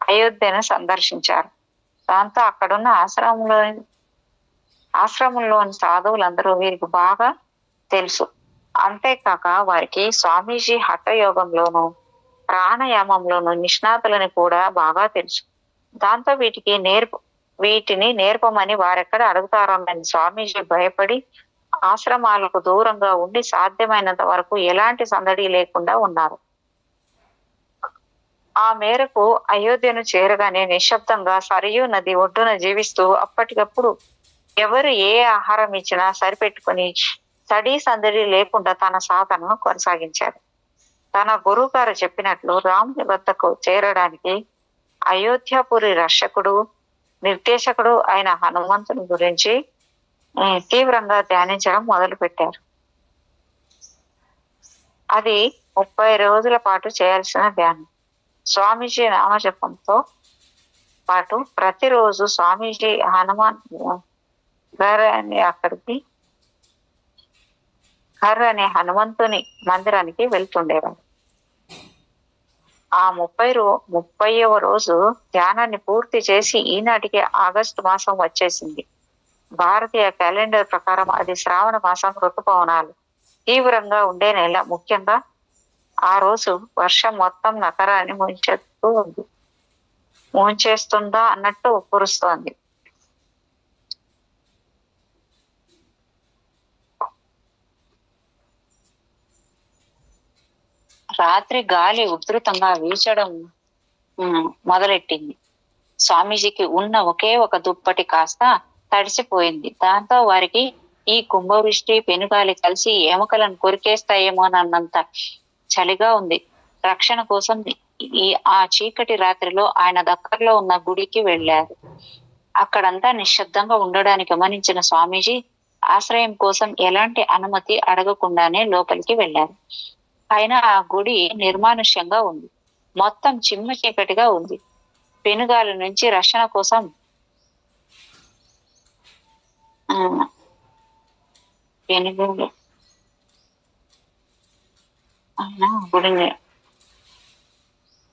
అయోధ్యను సందర్శించారు. దాంతో అక్కడున్న ఆశ్రమంలోని సాధువులందరూ వీరికి బాగా తెలుసు. అంతేకాక వారికి స్వామీజీ హఠయోగంలోను, ప్రాణాయామంలోను నిష్ణాతులని కూడా బాగా తెలుసు. దాంతో వీటిని నేర్పమని వారెక్కడ అడుగుతారోనని స్వామీజీ భయపడి ఆశ్రమాలకు దూరంగా ఉండి సాధ్యమైనంత వరకు ఎలాంటి సందడి లేకుండా ఉన్నారు. ఆ మేరకు అయోధ్యను చేరగానే నిశ్శబ్దంగా సరయూ నది ఒడ్డున జీవిస్తూ అప్పటికప్పుడు ఎవరు ఏ ఆహారం ఇచ్చినా సరిపెట్టుకుని సందడి లేకుండా తన సాధనను కొనసాగించాడు. తన గురువు గారు చెప్పినట్లు రాముని వద్దకు చేరడానికి అయోధ్యపురి రక్షకుడు, నిర్దేశకుడు అయిన హనుమంతుని గురించి తీవ్రంగా ధ్యానించడం మొదలు పెట్టారు. అది 30 రోజుల పాటు చేయాల్సిన ధ్యానం. స్వామీజీ నామజపంతో పాటు ప్రతిరోజు స్వామీజీ హనుమాన్ గారు అనే హనుమంతుని మందిరానికి వెళ్తుండేవారు. ఆ 30వ రోజు ధ్యానాన్ని పూర్తి చేసి ఈనాటికి ఆగస్టు మాసం వచ్చేసింది. భారతీయ క్యాలెండర్ ప్రకారం అది శ్రావణ మాసం ఋతుపవనాలు తీవ్రంగా ఉండే నెల. ముఖ్యంగా ఆ రోజు వర్షం మొత్తం నగరాన్ని ముంచేస్తుందా అన్నట్టు కురుస్తోంది. రాత్రి గాలి ఉధృతంగా వీచడం మొదలెట్టింది. స్వామీజీకి ఉన్న ఒకే ఒక దుప్పటి కాస్త తడిసిపోయింది. దాంతో వారికి ఈ కుంభవృష్టి, పెనుగాలి కలిసి ఎముకలను కొరికేస్తాయేమోనన్నంత చలిగా ఉంది. రక్షణ కోసం ఆ చీకటి రాత్రిలో ఆయన దగ్గరలో ఉన్న గుడికి వెళ్ళారు. అక్కడంతా నిశ్శబ్దంగా ఉండడానికి గమనించిన స్వామీజీ ఆశ్రయం కోసం ఎలాంటి అనుమతి అడగకుండానే లోపలికి వెళ్ళారు. అయినా ఆ గుడి నిర్మానుష్యంగా ఉంది. మొత్తం చిమ్మ చీకటిగా ఉంది. పెనుగాలి నుంచి రక్షణ కోసం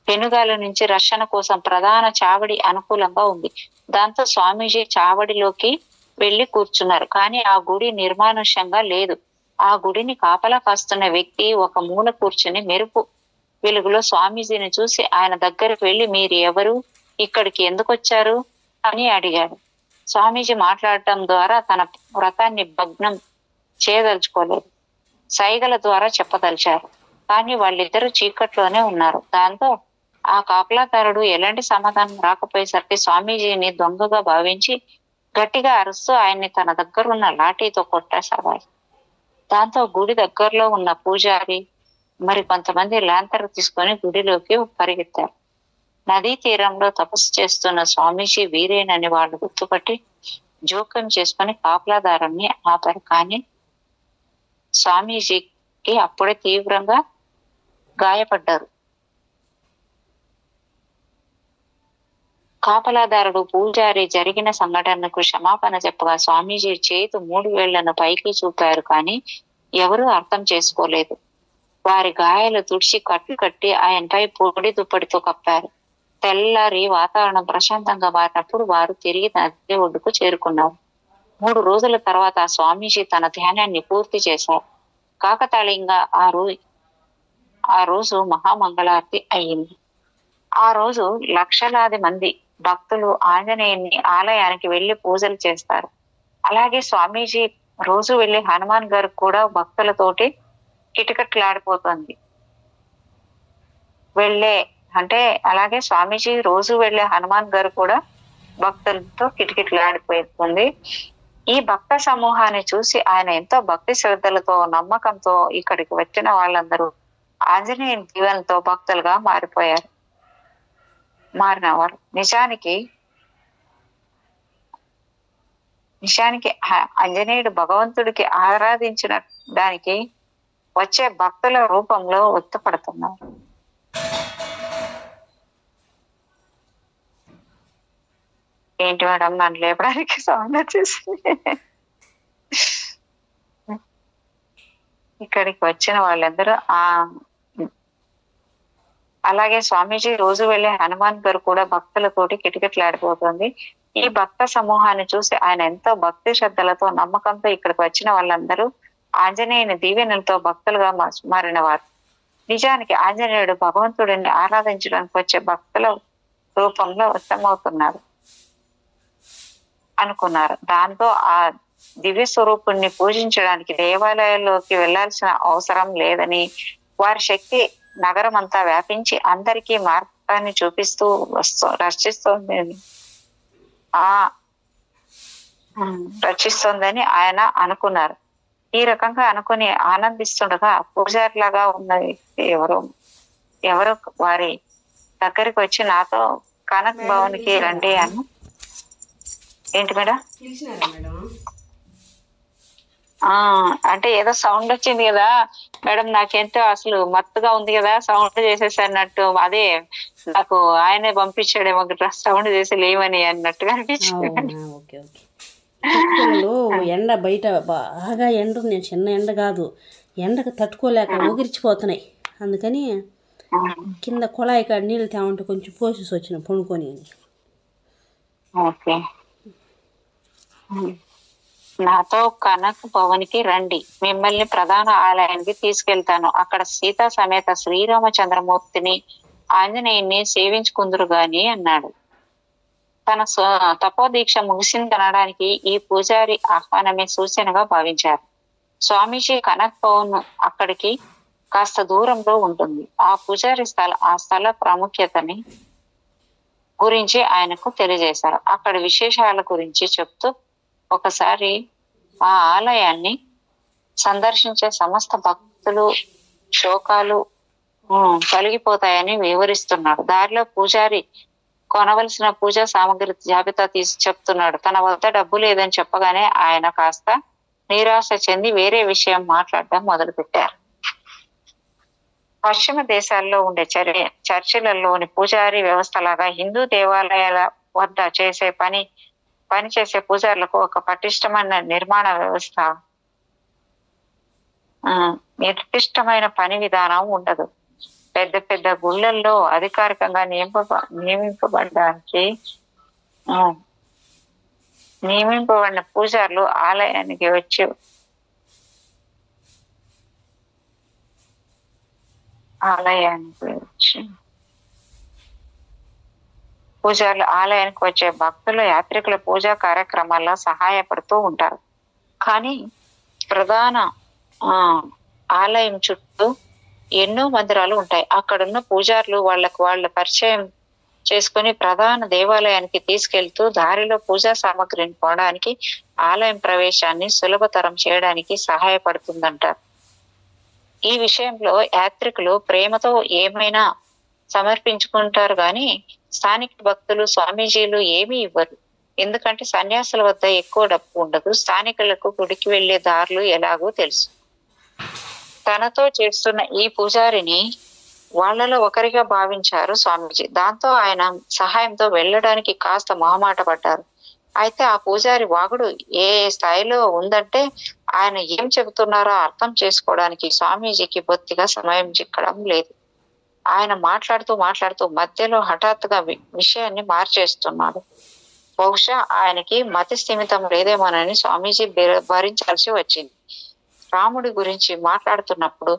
పెనుగాలి నుంచి రక్షణ కోసం ప్రధాన చావడి అనుకూలంగా ఉంది. దాంతో స్వామీజీ చావడిలోకి వెళ్లి కూర్చున్నారు. కానీ ఆ గుడి నిర్మానుష్యంగా లేదు. ఆ గుడిని కాపలా కాస్తున్న వ్యక్తి ఒక మూల కూర్చుని మెరుపు వెలుగులో స్వామీజీని చూసి ఆయన దగ్గరకు వెళ్లి, మీరు ఎవరు, ఇక్కడికి ఎందుకు వచ్చారు అని అడిగాడు. స్వామీజీ మాట్లాడటం ద్వారా తన వ్రతాన్ని భగ్నం చేయదలుచుకోలేదు. సైగల ద్వారా చెప్పదలిచారు. కానీ వాళ్ళిద్దరూ చీకట్లోనే ఉన్నారు. దాంతో ఆ కాపలాదారుడు ఎలాంటి సమాధానం రాకపోయేసరికి స్వామీజీని దొంగగా భావించి గట్టిగా అరుస్తూ ఆయన్ని తన దగ్గరున్న లాఠీతో కొట్టసాగారు. దాంతో గుడి దగ్గరలో ఉన్న పూజారి మరి కొంతమంది లాంతరు తీసుకొని గుడిలోకి పరిగెత్తారు. నదీ తీరంలో తపస్సు చేస్తున్న స్వామీజీ వీరేనని వాళ్ళు గుర్తుపట్టి జోక్యం చేసుకుని కాపలాదారుణ్ణి ఆపారు. కానీ స్వామీజీకి అప్పుడే తీవ్రంగా గాయపడ్డారు. కాపలాదారుడు పూజారి జరిగిన సంఘటనకు క్షమాపణ చెప్పగా స్వామీజీ చేతు 3 వేళ్లను పైకి చూపారు. కానీ ఎవరూ అర్థం చేసుకోలేదు. వారి గాయాలు తుడిచి కట్లు కట్టి ఆయనపై పొడి దుప్పటితో కప్పారు. తెల్లారి వాతావరణం ప్రశాంతంగా మారినప్పుడు వారు తిరిగి నది ఒడ్డుకు చేరుకున్నారు. 3 రోజుల తర్వాత స్వామీజీ తన ధ్యానాన్ని పూర్తి చేశారు. కాకతాళీయంగా ఆ రోజు మహామంగళారతి అయ్యింది. ఆ రోజు లక్షలాది మంది భక్తులు ఆంజనేయుని ఆలయానికి వెళ్లి పూజలు చేస్తారు. అలాగే స్వామీజీ రోజు వెళ్లి హనుమాన్ గారు కూడా భక్తులతోటి కిటకిటలాడిపోతుంది. అలాగే స్వామీజీ రోజు వెళ్లే హనుమాన్ గారు కూడా భక్తులతో కిటకిటలాడిపోతుంది. ఈ భక్త సమూహాన్ని చూసి ఆయన ఎంతో భక్తి శ్రద్ధలతో నమ్మకంతో ఇక్కడికి వచ్చిన వాళ్ళందరూ ఆంజనేయుని దీవెనలతో భక్తులుగా మారినవారు. నిజానికి ఆంజనేయుడు భగవంతుడికి ఆరాధించిన దానికి వచ్చే భక్తుల రూపంలో ఉత్తపడుతున్నారు. ఏంటి మేడం, నన్ను లేపడానికి సౌండ్ వచ్చేసింది. ఇక్కడికి వచ్చిన వాళ్ళందరూ అలాగే స్వామీజీ రోజు వెళ్లే హనుమాన్ గారు కూడా భక్తులతోటి కిటకిటలాడిపోతుంది. ఈ భక్త సమూహాన్ని చూసి ఆయన ఎంతో భక్తి శ్రద్ధలతో నమ్మకంతో ఇక్కడికి వచ్చిన వాళ్ళందరూ ఆంజనేయుని దీవెనలతో భక్తులుగా మారినవారు. నిజానికి ఆంజనేయుడు భగవంతుడిని ఆరాధించడానికి వచ్చే భక్తుల రూపంలో ఉత్తమవుతున్నారు అనుకున్నారు. దాంతో ఆ దివ్య స్వరూపుణ్ణి పూజించడానికి దేవాలయాల్లోకి వెళ్లాల్సిన అవసరం లేదని, వారి శక్తి నగరం అంతా వ్యాపించి అందరికీ మార్గాన్ని చూపిస్తూ రక్షిస్తోందని ఆయన అనుకున్నారు. ఈ రకంగా అనుకుని ఆనందిస్తుండగా పూజారిలాగా ఉన్న వ్యక్తి ఎవరు వారి దగ్గరికి వచ్చి నాతో కనక్ భవన్ కి రండి అని. ఏంటి మేడం? అంటే ఏదో సౌండ్ వచ్చింది కదా మేడం, నాకెంతో అసలు మత్తుగా ఉంది కదా, సౌండ్ చేసేసన్నట్టు. అదే నాకు ఆయనే పంపించాడేమో సౌండ్ చేసి లేవని అన్నట్టుగా అనిపించింది. Okay okay. పిల్లలు ఎండ బయట బాగా ఎండ ఉంది, చిన్న ఎండ కాదు, ఎండకు తట్టుకోలేక ఊగిరిచిపోతున్నాయి. అందుకని కింద కుళాయి కాడ నీళ్ళు తేమంటే కొంచెం పోసేసి వచ్చిన పొనుకొని. ఓకే. నాతో కనక్ భవన్ కి రండి, మిమ్మల్ని ప్రధాన ఆలయానికి తీసుకెళ్తాను. అక్కడ సీతా సమేత శ్రీరామచంద్రమూర్తిని ఆంజనేయుని సేవించుకుందరు గాని అన్నాడు. తన తపోదీక్ష ముగిసిందనడానికి ఈ పూజారి ఆహ్వానమే సూచనగా భావించారు. స్వామీజీ కనక్ భవన్ అక్కడికి కాస్త దూరంలో ఉంటుంది. ఆ పూజారి ఆ స్థల ప్రాముఖ్యతని గురించి ఆయనకు తెలియజేశారు. అక్కడ విశేషాల గురించి చెప్తూ ఒకసారి ఆ ఆలయాన్ని సందర్శించే సమస్త భక్తులు శోకాలు కలిగిపోతాయని వివరిస్తున్నాడు. దారిలో పూజారి కొనవలసిన పూజా సామగ్రి జాబితా తీసి చెప్తున్నాడు. తన వద్ద డబ్బు లేదని చెప్పగానే ఆయన కాస్త నిరాశ చెంది వేరే విషయం మాట్లాడడం మొదలు పెట్టారు. పశ్చిమ దేశాల్లో ఉండే చర్చిలలోని పూజారి వ్యవస్థలాగా హిందూ దేవాలయాల వద్ద పనిచేసే పూజారులకు ఒక పటిష్టమైన నిర్దిష్టమైన పని విధానం ఉండదు. పెద్ద పెద్ద గుళ్ళల్లో అధికారికంగా నియమింపబడిన పూజారులు ఆలయానికి వచ్చి వచ్చే భక్తుల యాత్రికుల పూజా కార్యక్రమాల్లో సహాయపడుతూ ఉంటారు. కానీ ప్రధాన ఆలయం చుట్టూ ఎన్నో మందిరాలు ఉంటాయి. అక్కడున్న పూజారులు వాళ్ళ పరిచయం చేసుకుని ప్రధాన దేవాలయానికి తీసుకెళ్తూ దారిలో పూజా సామగ్రిని కొనడానికి ఆలయం ప్రవేశాన్ని సులభతరం చేయడానికి సహాయపడుతుందంటారు. ఈ విషయంలో యాత్రికులు ప్రేమతో ఏమైనా సమర్పించుకుంటారు గాని స్థానిక భక్తులు స్వామీజీలు ఏమీ ఇవ్వరు. ఎందుకంటే సన్యాసుల వద్ద ఎక్కువ డబ్బు ఉండదు. స్థానికులకు గుడికి వెళ్లే దారులు ఎలాగో తెలుసు. తనతో చేస్తున్న ఈ పూజారిని వాళ్లలో ఒకరిగా భావించారు స్వామీజీ. దాంతో ఆయన సహాయంతో వెళ్ళడానికి కాస్త మొహమాట పడ్డారు. అయితే ఆ పూజారి వాగుడు ఏ స్థాయిలో ఉందంటే ఆయన ఏం చెబుతున్నారో అర్థం చేసుకోవడానికి స్వామీజీకి బొత్తిగా సమయం చిక్కడం లేదు. ఆయన మాట్లాడుతూ మధ్యలో హఠాత్తుగా విషయాన్ని మార్చేస్తున్నాడు. బహుశా ఆయనకి మతి స్థిమితం లేదేమోనని స్వామీజీ భరించాల్సి వచ్చింది. రాముడి గురించి మాట్లాడుతున్నప్పుడు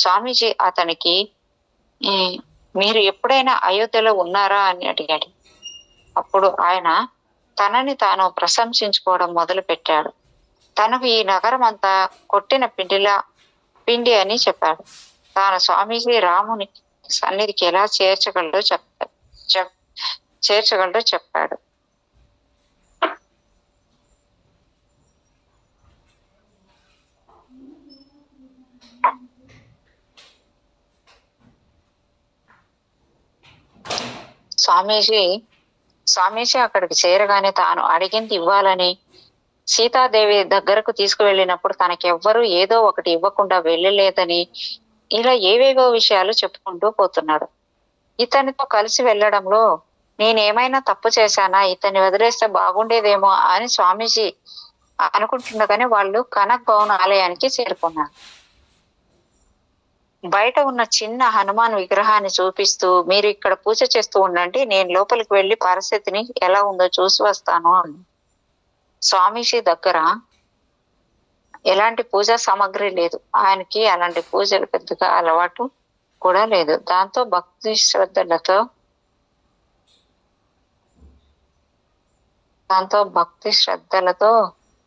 స్వామీజీ అతనికి మీరు ఎప్పుడైనా అయోధ్యలో ఉన్నారా అని అడిగాడు. అప్పుడు ఆయన తనని తాను ప్రశంసించుకోవడం మొదలు పెట్టాడు. తనకు ఈ నగరం అంతా కొట్టిన పిండి అని చెప్పాడు. తాను స్వామీజీ రాముని సన్నిధికి ఎలా చేర్చగలడో చెప్పాడు. స్వామీజీ అక్కడికి చేరగానే తాను అడిగింది ఇవ్వాలని, సీతాదేవి దగ్గరకు తీసుకువెళ్ళినప్పుడు తనకెవ్వరూ ఏదో ఒకటి ఇవ్వకుండా వెళ్ళలేదని, ఇలా ఏవేవో విషయాలు చెప్పుకుంటూ పోతున్నాడు. ఇతనితో కలిసి వెళ్ళడంలో నేనేమైనా తప్పు చేశానా, ఇతన్ని వదిలేస్తే బాగుండేదేమో అని స్వామీజీ అనుకుంటుండగానే వాళ్ళు కనక్ భవన్ ఆలయానికి చేరుకున్నారు. బయట ఉన్న చిన్న హనుమాన్ విగ్రహాన్ని చూపిస్తూ మీరు ఇక్కడ పూజ చేస్తూ ఉండండి, నేను లోపలికి వెళ్లి పరిస్థితిని ఎలా ఉందో చూసి వస్తాను అని. స్వామీజీ దగ్గర ఎలాంటి పూజా సామాగ్రి లేదు. ఆయనకి అలాంటి పూజలు పెద్దగా అలవాటు కూడా లేదు. దాంతో భక్తి శ్రద్ధలతో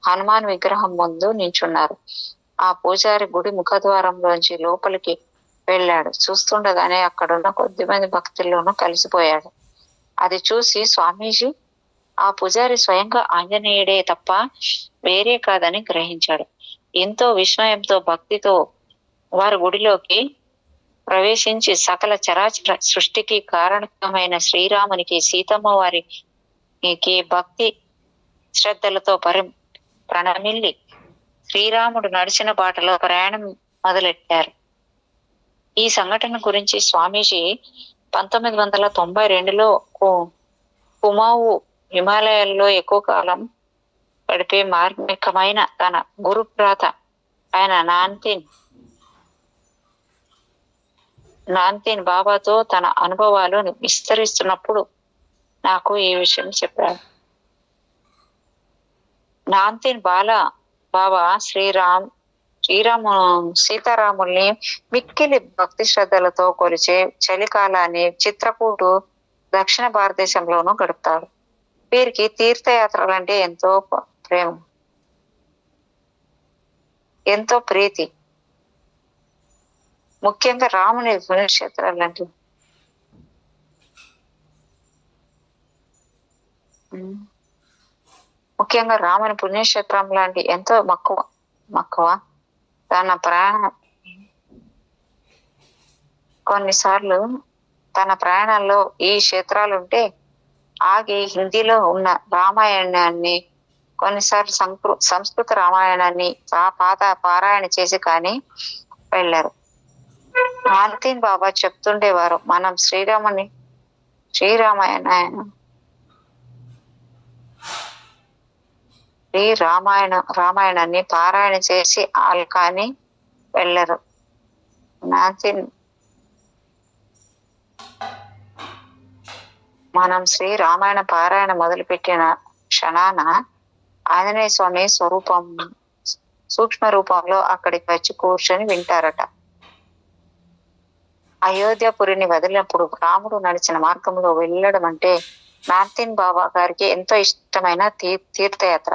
హనుమాన్ విగ్రహం ముందు నించున్నారు. ఆ పూజారి గుడి ముఖద్వారంలోంచి లోపలికి వెళ్ళాడు. చూస్తుండగానే అక్కడున్న కొద్దిమంది భక్తుల్లోనూ కలిసిపోయాడు. అది చూసి స్వామీజీ ఆ పూజారి స్వయంగా ఆంజనేయుడే తప్ప వేరే కాదని గ్రహించాడు. ఎంతో విస్మయంతో భక్తితో వారి గుడిలోకి ప్రవేశించి సకల చరాచర సృష్టికి కారణమైన శ్రీరామునికి సీతమ్మ వారికి భక్తి శ్రద్ధలతో ప్రణమిల్లి శ్రీరాముడు నడిచిన బాటలో ప్రయాణం మొదలెట్టారు. ఈ సంఘటన గురించి స్వామీజీ 1992లో కుమావు హిమాలయాల్లో ఎక్కువ కాలం గడిపే మార్మికమైన తన గురుప్రాత ఆయన నాన్తీన్ బాబాతో తన అనుభవాలు విస్తరిస్తున్నప్పుడు నాకు ఈ విషయం చెప్పాడు. నాన్తీన్ బాబా సీతారాముల్ని మిక్కిలి భక్తి శ్రద్ధలతో కొలిచే చలికాలాన్ని చిత్రకూటు దక్షిణ భారతదేశంలోనూ గడుపుతాడు. వీరికి తీర్థయాత్రలంటే ఎంతో ప్రీతి. ముఖ్యంగా రాముని పుణ్యక్షేత్రాలంటే లాంటి ఎంతో మక్కువ తన కొన్నిసార్లు తన ప్రయాణంలో ఈ క్షేత్రాలుంటే ఆగి హిందీలో ఉన్న రామాయణాన్ని, కొన్నిసార్లు సంస్కృత రామాయణాన్ని పారాయణ చేసి కానీ వెళ్ళారు. నాన్తీన్ బాబా చెప్తుండేవారు, మనం రామాయణాన్ని పారాయణ చేసి కానీ వెళ్ళరు. మనం శ్రీరామాయణ పారాయణ మొదలుపెట్టిన క్షణాన ఆంజనేయ స్వామి సూక్ష్మ రూపంలో అక్కడికి వచ్చి కూర్చొని వింటారట. అయోధ్యపురిని వదిలినప్పుడు రాముడు నడిచిన మార్గంలో వెళ్ళడం అంటే నాన్తీన్ బాబా గారికి ఎంతో ఇష్టమైన తీర్థయాత్ర.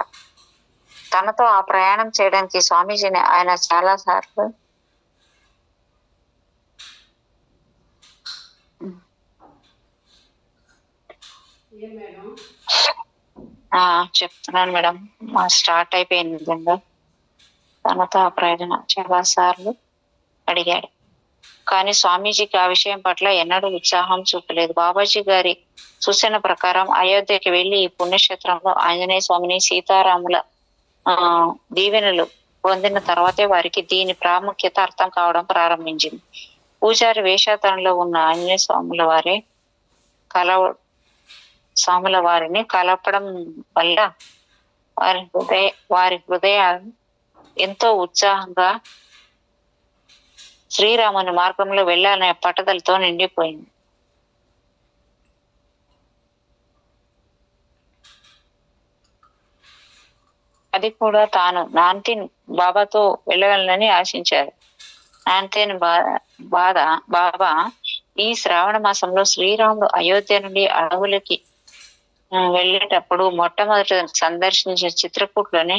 తనతో ఆ ప్రయాణం చేయడానికి స్వామీజీని ఆయన చాలా సార్లు చెప్తున్నాను మేడం, స్టార్ట్ అయిపోయింది. నిజంగా తనతో ఆ ప్రయాణం చాలా సార్లు అడిగాడు. కానీ స్వామీజీకి ఆ విషయం పట్ల ఎన్నడూ ఉత్సాహం చూపలేదు. బాబాజీ గారి సూచన ప్రకారం అయోధ్యకి వెళ్లి ఈ పుణ్యక్షేత్రంలో ఆంజనేయ స్వామిని సీతారాముల దీవెనలు పొందిన తర్వాతే వారికి దీని ప్రాముఖ్యత అర్థం కావడం ప్రారంభించింది. పూజారి వేషాతనంలో ఉన్న ఆంజనేయ స్వాముల వారిని కలపడం వల్ల వారి హృదయాలు ఎంతో ఉత్సాహంగా శ్రీరాముని మార్గంలో వెళ్ళాలనే పట్టుదలతో నిండిపోయింది. అది కూడా తాను నాన్తీన్ బాబాతో వెళ్ళవాలని ఆశించారు. నాన్తీన్ బాబా ఈ శ్రావణ మాసంలో శ్రీరాముడు అయోధ్య నుండి అడవులకి వెళ్ళేటప్పుడు మొట్టమొదటి సందర్శించిన చిత్రకూట్లోనే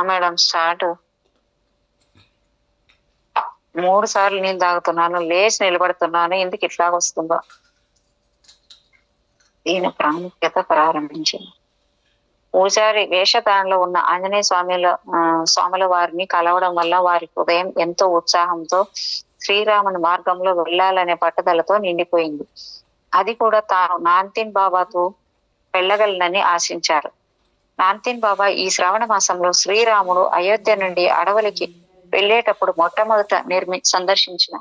మేడం స్టార్ట్ 3 సార్లు నీళ్ళు తాగుతున్నాను, లేచి నిలబడుతున్నాను, ఎందుకు ఇట్లాగొస్తుందో దీని ప్రాముఖ్యత ప్రారంభించింది. పూజారి వేషధారణలో ఉన్న ఆంజనేయ స్వాముల వారిని కలవడం వల్ల వారి హృదయం ఎంతో ఉత్సాహంతో శ్రీరాముని మార్గంలో వెళ్ళాలనే పట్టుదలతో నిండిపోయింది. అది కూడా తాను నాన్తీన్ బాబాతో వెళ్ళగలనని ఆశించారు. నాన్తీన్ బాబా ఈ శ్రావణ మాసంలో శ్రీరాముడు అయోధ్య నుండి అడవులకి వెళ్ళేటప్పుడు మొట్టమొదట సందర్శించిన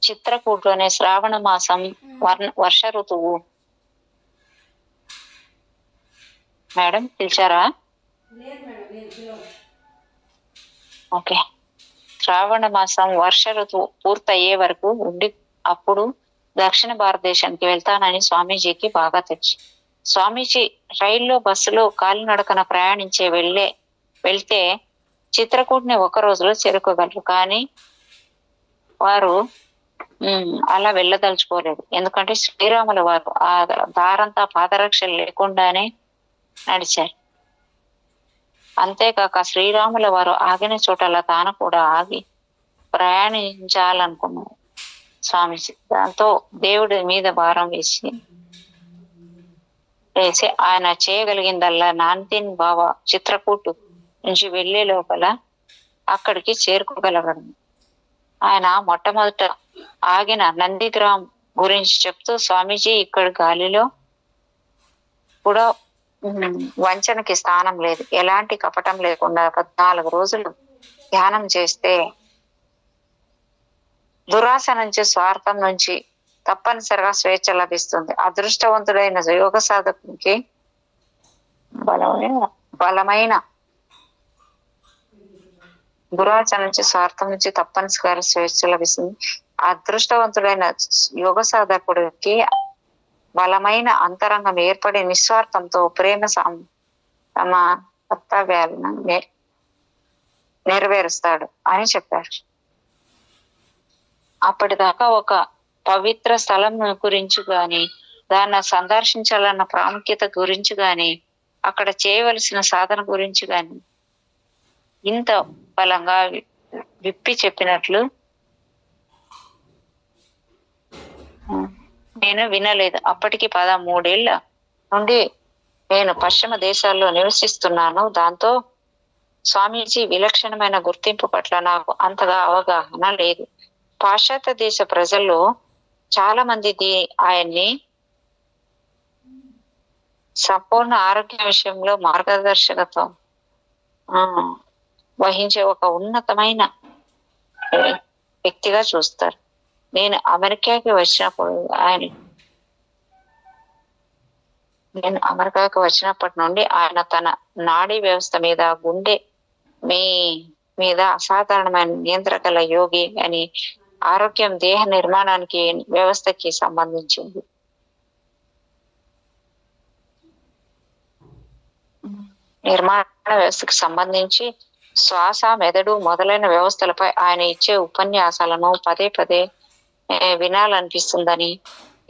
చిత్రకూట్లోనే శ్రావణ మాసం వర్ష ఋతువు. మేడం పిలిచారా? ఓకే. శ్రావణ మాసం వర్ష ఋతువు పూర్తయ్యే వరకు ఉండి అప్పుడు దక్షిణ భారతదేశానికి వెళ్తానని స్వామీజీకి బాగా తెచ్చి, స్వామీజీ రైల్లో బస్సులో కాలినడకన ప్రయాణించే వెళ్తే చిత్రకూట్ని 1 రోజులో చేరుకోగలరు. కానీ వారు అలా వెళ్ళదలుచుకోలేదు. ఎందుకంటే శ్రీరాముల వారు ఆ దారంతా పాదరక్షలు లేకుండానే నడిచారు. అంతేకాక శ్రీరాముల వారు ఆగిన చోటలా తాను కూడా ఆగి ప్రయాణించాలనుకున్నారు. స్వామీజీ. దాంతో దేవుడి మీద భారం వేసి ఆయన చేయగలిగిందల్లా నాందిన్ బాబా చిత్రకూటు నుంచి వెళ్లే లోపల అక్కడికి చేరుకోగలగడం. ఆయన మొట్టమొదట ఆగిన నందిగ్రామ్ గురించి చెప్తూ, స్వామీజీ ఇక్కడ గాలిలో కూడా వంచనకి స్థానం లేదు, ఎలాంటి కపటం లేకుండా 14 రోజులు ధ్యానం చేస్తే దురాశ నుంచి, స్వార్థం నుంచి తప్పనిసరిగా స్వేచ్ఛ లభిస్తుంది. అదృష్టవంతుడైన యోగ సాధకునికి బలమైన దురాశ నుంచి, స్వార్థం నుంచి తప్పనిసరిగా స్వేచ్ఛ లభిస్తుంది. అదృష్టవంతుడైన యోగ సాధకుడికి బలమైన అంతరంగం ఏర్పడి నిస్వార్థంతో ప్రేమ తమ కర్తవ్యాలను నెరవేరుస్తాడు అని చెప్పారు. అప్పటిదాకా ఒక పవిత్ర స్థలం గురించి గాని, దాన్ని సందర్శించాలన్న ప్రాముఖ్యత గురించి గాని, అక్కడ చేయవలసిన సాధన గురించి గాని ఇంత బలంగా విప్పి చెప్పినట్లు నేను వినలేదు. అప్పటికి 13 ఏళ్ల నుండి నేను పశ్చిమ దేశాల్లో నివసిస్తున్నాను. దాంతో స్వామీజీ విలక్షణమైన గుర్తింపు పట్ల నాకు అంతగా అవగాహన లేదు. పాశ్చాత్య దేశ ప్రజల్లో చాలా మంది ఆయన్ని సంపూర్ణ ఆరోగ్య విషయంలో మార్గదర్శకత్వం వహించే ఒక ఉన్నతమైన వ్యక్తిగా చూస్తారు. నేను అమెరికాకి వచ్చినప్పటి నుండి ఆయన తన నాడీ వ్యవస్థ మీద, గుండె మీద అసాధారణమైన నియంత్రగల యోగి అని, ఆరోగ్యం దేహ నిర్మాణానికి, వ్యవస్థకి సంబంధించింది. నిర్మాణ వ్యవస్థకి సంబంధించి శ్వాస, మెదడు మొదలైన వ్యవస్థలపై ఆయన ఇచ్చే ఉపన్యాసాలను పదే పదే వినాలనిపిస్తుందని,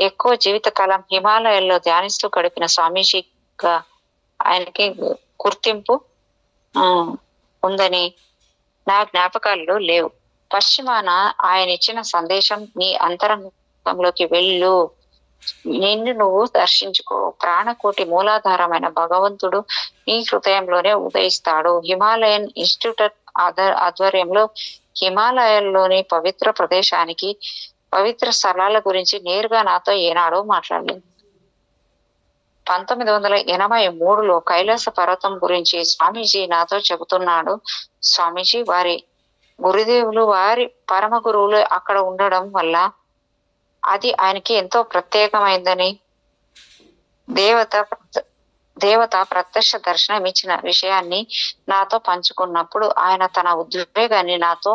ఎక్కువ జీవితకాలం హిమాలయాల్లో ధ్యానిస్తూ గడిపిన స్వామీజీగా ఆయనకి గుర్తింపు ఉందని నా జ్ఞాపకాల్లో లేవు. పశ్చిమాన ఆయన ఇచ్చిన సందేశం, నీ అంతరంగంలోకి వెళ్ళు, నిన్ను నువ్వు దర్శించుకో, ప్రాణకోటి మూలాధారమైన భగవంతుడు నీ హృదయంలోనే ఉదయిస్తాడు. హిమాలయన్ ఇన్స్టిట్యూట్ ఆధ్వర్యంలో హిమాలయాల్లోని పవిత్ర ప్రదేశానికి, పవిత్ర స్థలాల గురించి నేరుగా నాతో ఏనాడో మాట్లాడలేదు. 1983లో కైలాస పర్వతం గురించి స్వామీజీ నాతో చెబుతున్నాడు. స్వామీజీ వారి గురుదేవులు, వారి పరమ గురువులు అక్కడ ఉండడం వల్ల అది ఆయనకి ఎంతో ప్రత్యేకమైందని, దేవత ప్రత్యక్ష దర్శనం ఇచ్చిన విషయాన్ని నాతో పంచుకున్నప్పుడు ఆయన తన ఉద్వేగాన్ని నాతో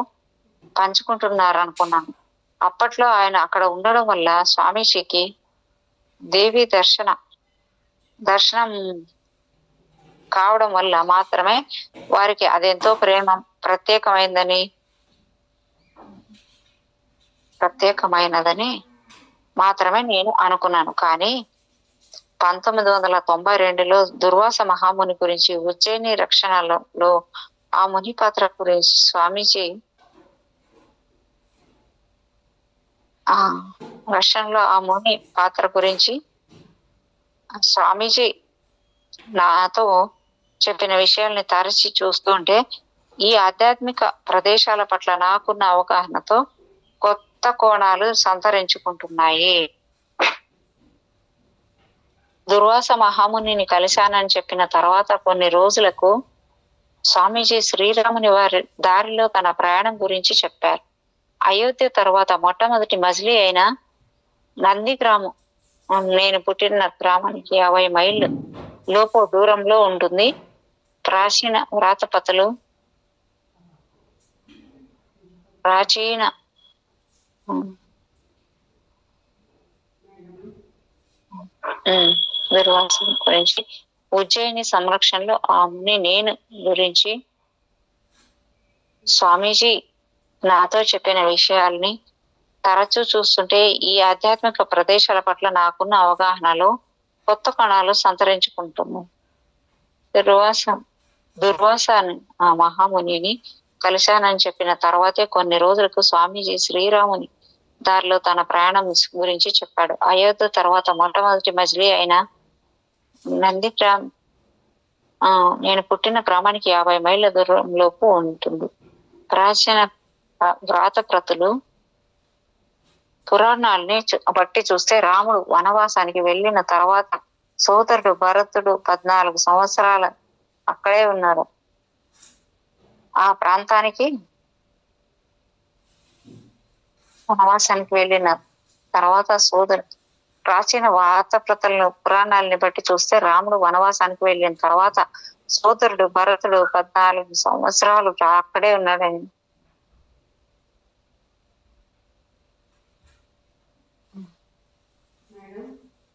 పంచుకుంటున్నారనుకున్నాను. అప్పట్లో ఆయన అక్కడ ఉండడం వల్ల స్వామీజీకి దేవి దర్శనం కావడం వల్ల మాత్రమే వారికి అదెంతో ప్రత్యేకమైనదని మాత్రమే నేను అనుకున్నాను. కానీ 1992లో దుర్వాస మహాముని గురించి, ఉజ్జయిని రక్షణలో ఆ ముని పాత్ర గురించి స్వామీజీ రక్షణలో ఆ ముని పాత్ర గురించి స్వామీజీ నాతో చెప్పిన విషయాల్ని తరచి చూస్తుంటే ఈ ఆధ్యాత్మిక ప్రదేశాల పట్ల నాకున్న అవగాహనతో కొత్త కోణాలు సంతరించుకుంటున్నాయి. దుర్వాస మహామునిని కలిశానని చెప్పిన తర్వాత కొన్ని రోజులకు స్వామీజీ శ్రీరాముని వారి దారిలో తన ప్రయాణం గురించి చెప్పారు. అయోధ్య తర్వాత మొట్టమొదటి మజిలీ అయిన నందిగ్రామం నేను పుట్టిన గ్రామానికి 50 మైళ్ళు లోపు దూరంలో ఉంటుంది. ప్రాచీన వ్రాతపతులు, ప్రాచీన దుర్వాసం గురించి, ఉజ్జయిని సంరక్షణలో ఆ ముని నేను గురించి స్వామీజీ నాతో చెప్పిన విషయాల్ని తరచూ చూస్తుంటే ఈ ఆధ్యాత్మిక ప్రదేశాల పట్ల నాకున్న అవగాహనలో కొత్త కణాలు సంతరించుకుంటున్నాయి. దుర్వాస ఆ మహామునిని కలిశానని చెప్పిన తర్వాతే కొన్ని రోజులకు స్వామీజీ శ్రీరాముని దారిలో తన ప్రయాణం గురించి చెప్పాడు. అయోధ్య తర్వాత మొట్టమొదటి మజిలీ అయిన నందిగ్రామ్ నేను పుట్టిన గ్రామానికి 50 మైళ్ళ దూరంలోపు ఉంటుంది. ప్రాచీన వ్రాతప్రతులు పురాణాలని బట్టి చూస్తే రాముడు వనవాసానికి వెళ్ళిన తర్వాత సోదరుడు భరతుడు 14 సంవత్సరాలు అక్కడే ఉన్నారు. ఆ ప్రాంతానికి వనవాసానికి వెళ్ళిన తర్వాత ప్రాచీన వార్తాప్రతులను పురాణాలని బట్టి చూస్తే రాముడు వనవాసానికి వెళ్ళిన తర్వాత సోదరుడు భరతుడు 14 సంవత్సరాలు అక్కడే ఉన్నాడని.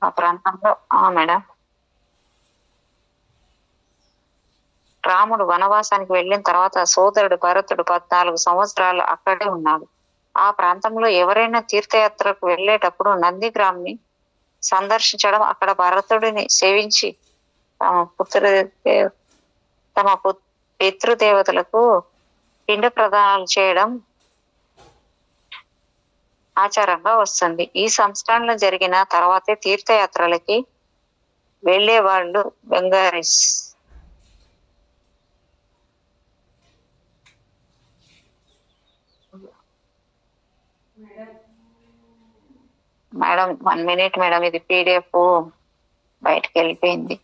ఆ ప్రాంతంలో మేడం రాముడు వనవాసానికి వెళ్ళిన తర్వాత సోదరుడు భరతుడు 14 సంవత్సరాలు అక్కడే ఉన్నాడు. ఆ ప్రాంతంలో ఎవరైనా తీర్థయాత్రకు వెళ్ళేటప్పుడు నందిగ్రామ్ని సందర్శించడం, అక్కడ భరతుడిని సేవించి తమ పితృదేవతలకు పిండ ప్రదానాలు చేయడం ఆచారంగా వస్తుంది. ఈ సంస్కరణలు జరిగిన తర్వాతే తీర్థయాత్రలకి వెళ్లే వాళ్ళు బెంగారీస్. మేడం 1 minute మేడం, ఇది PDF బయటకు వెళ్ళిపోయింది.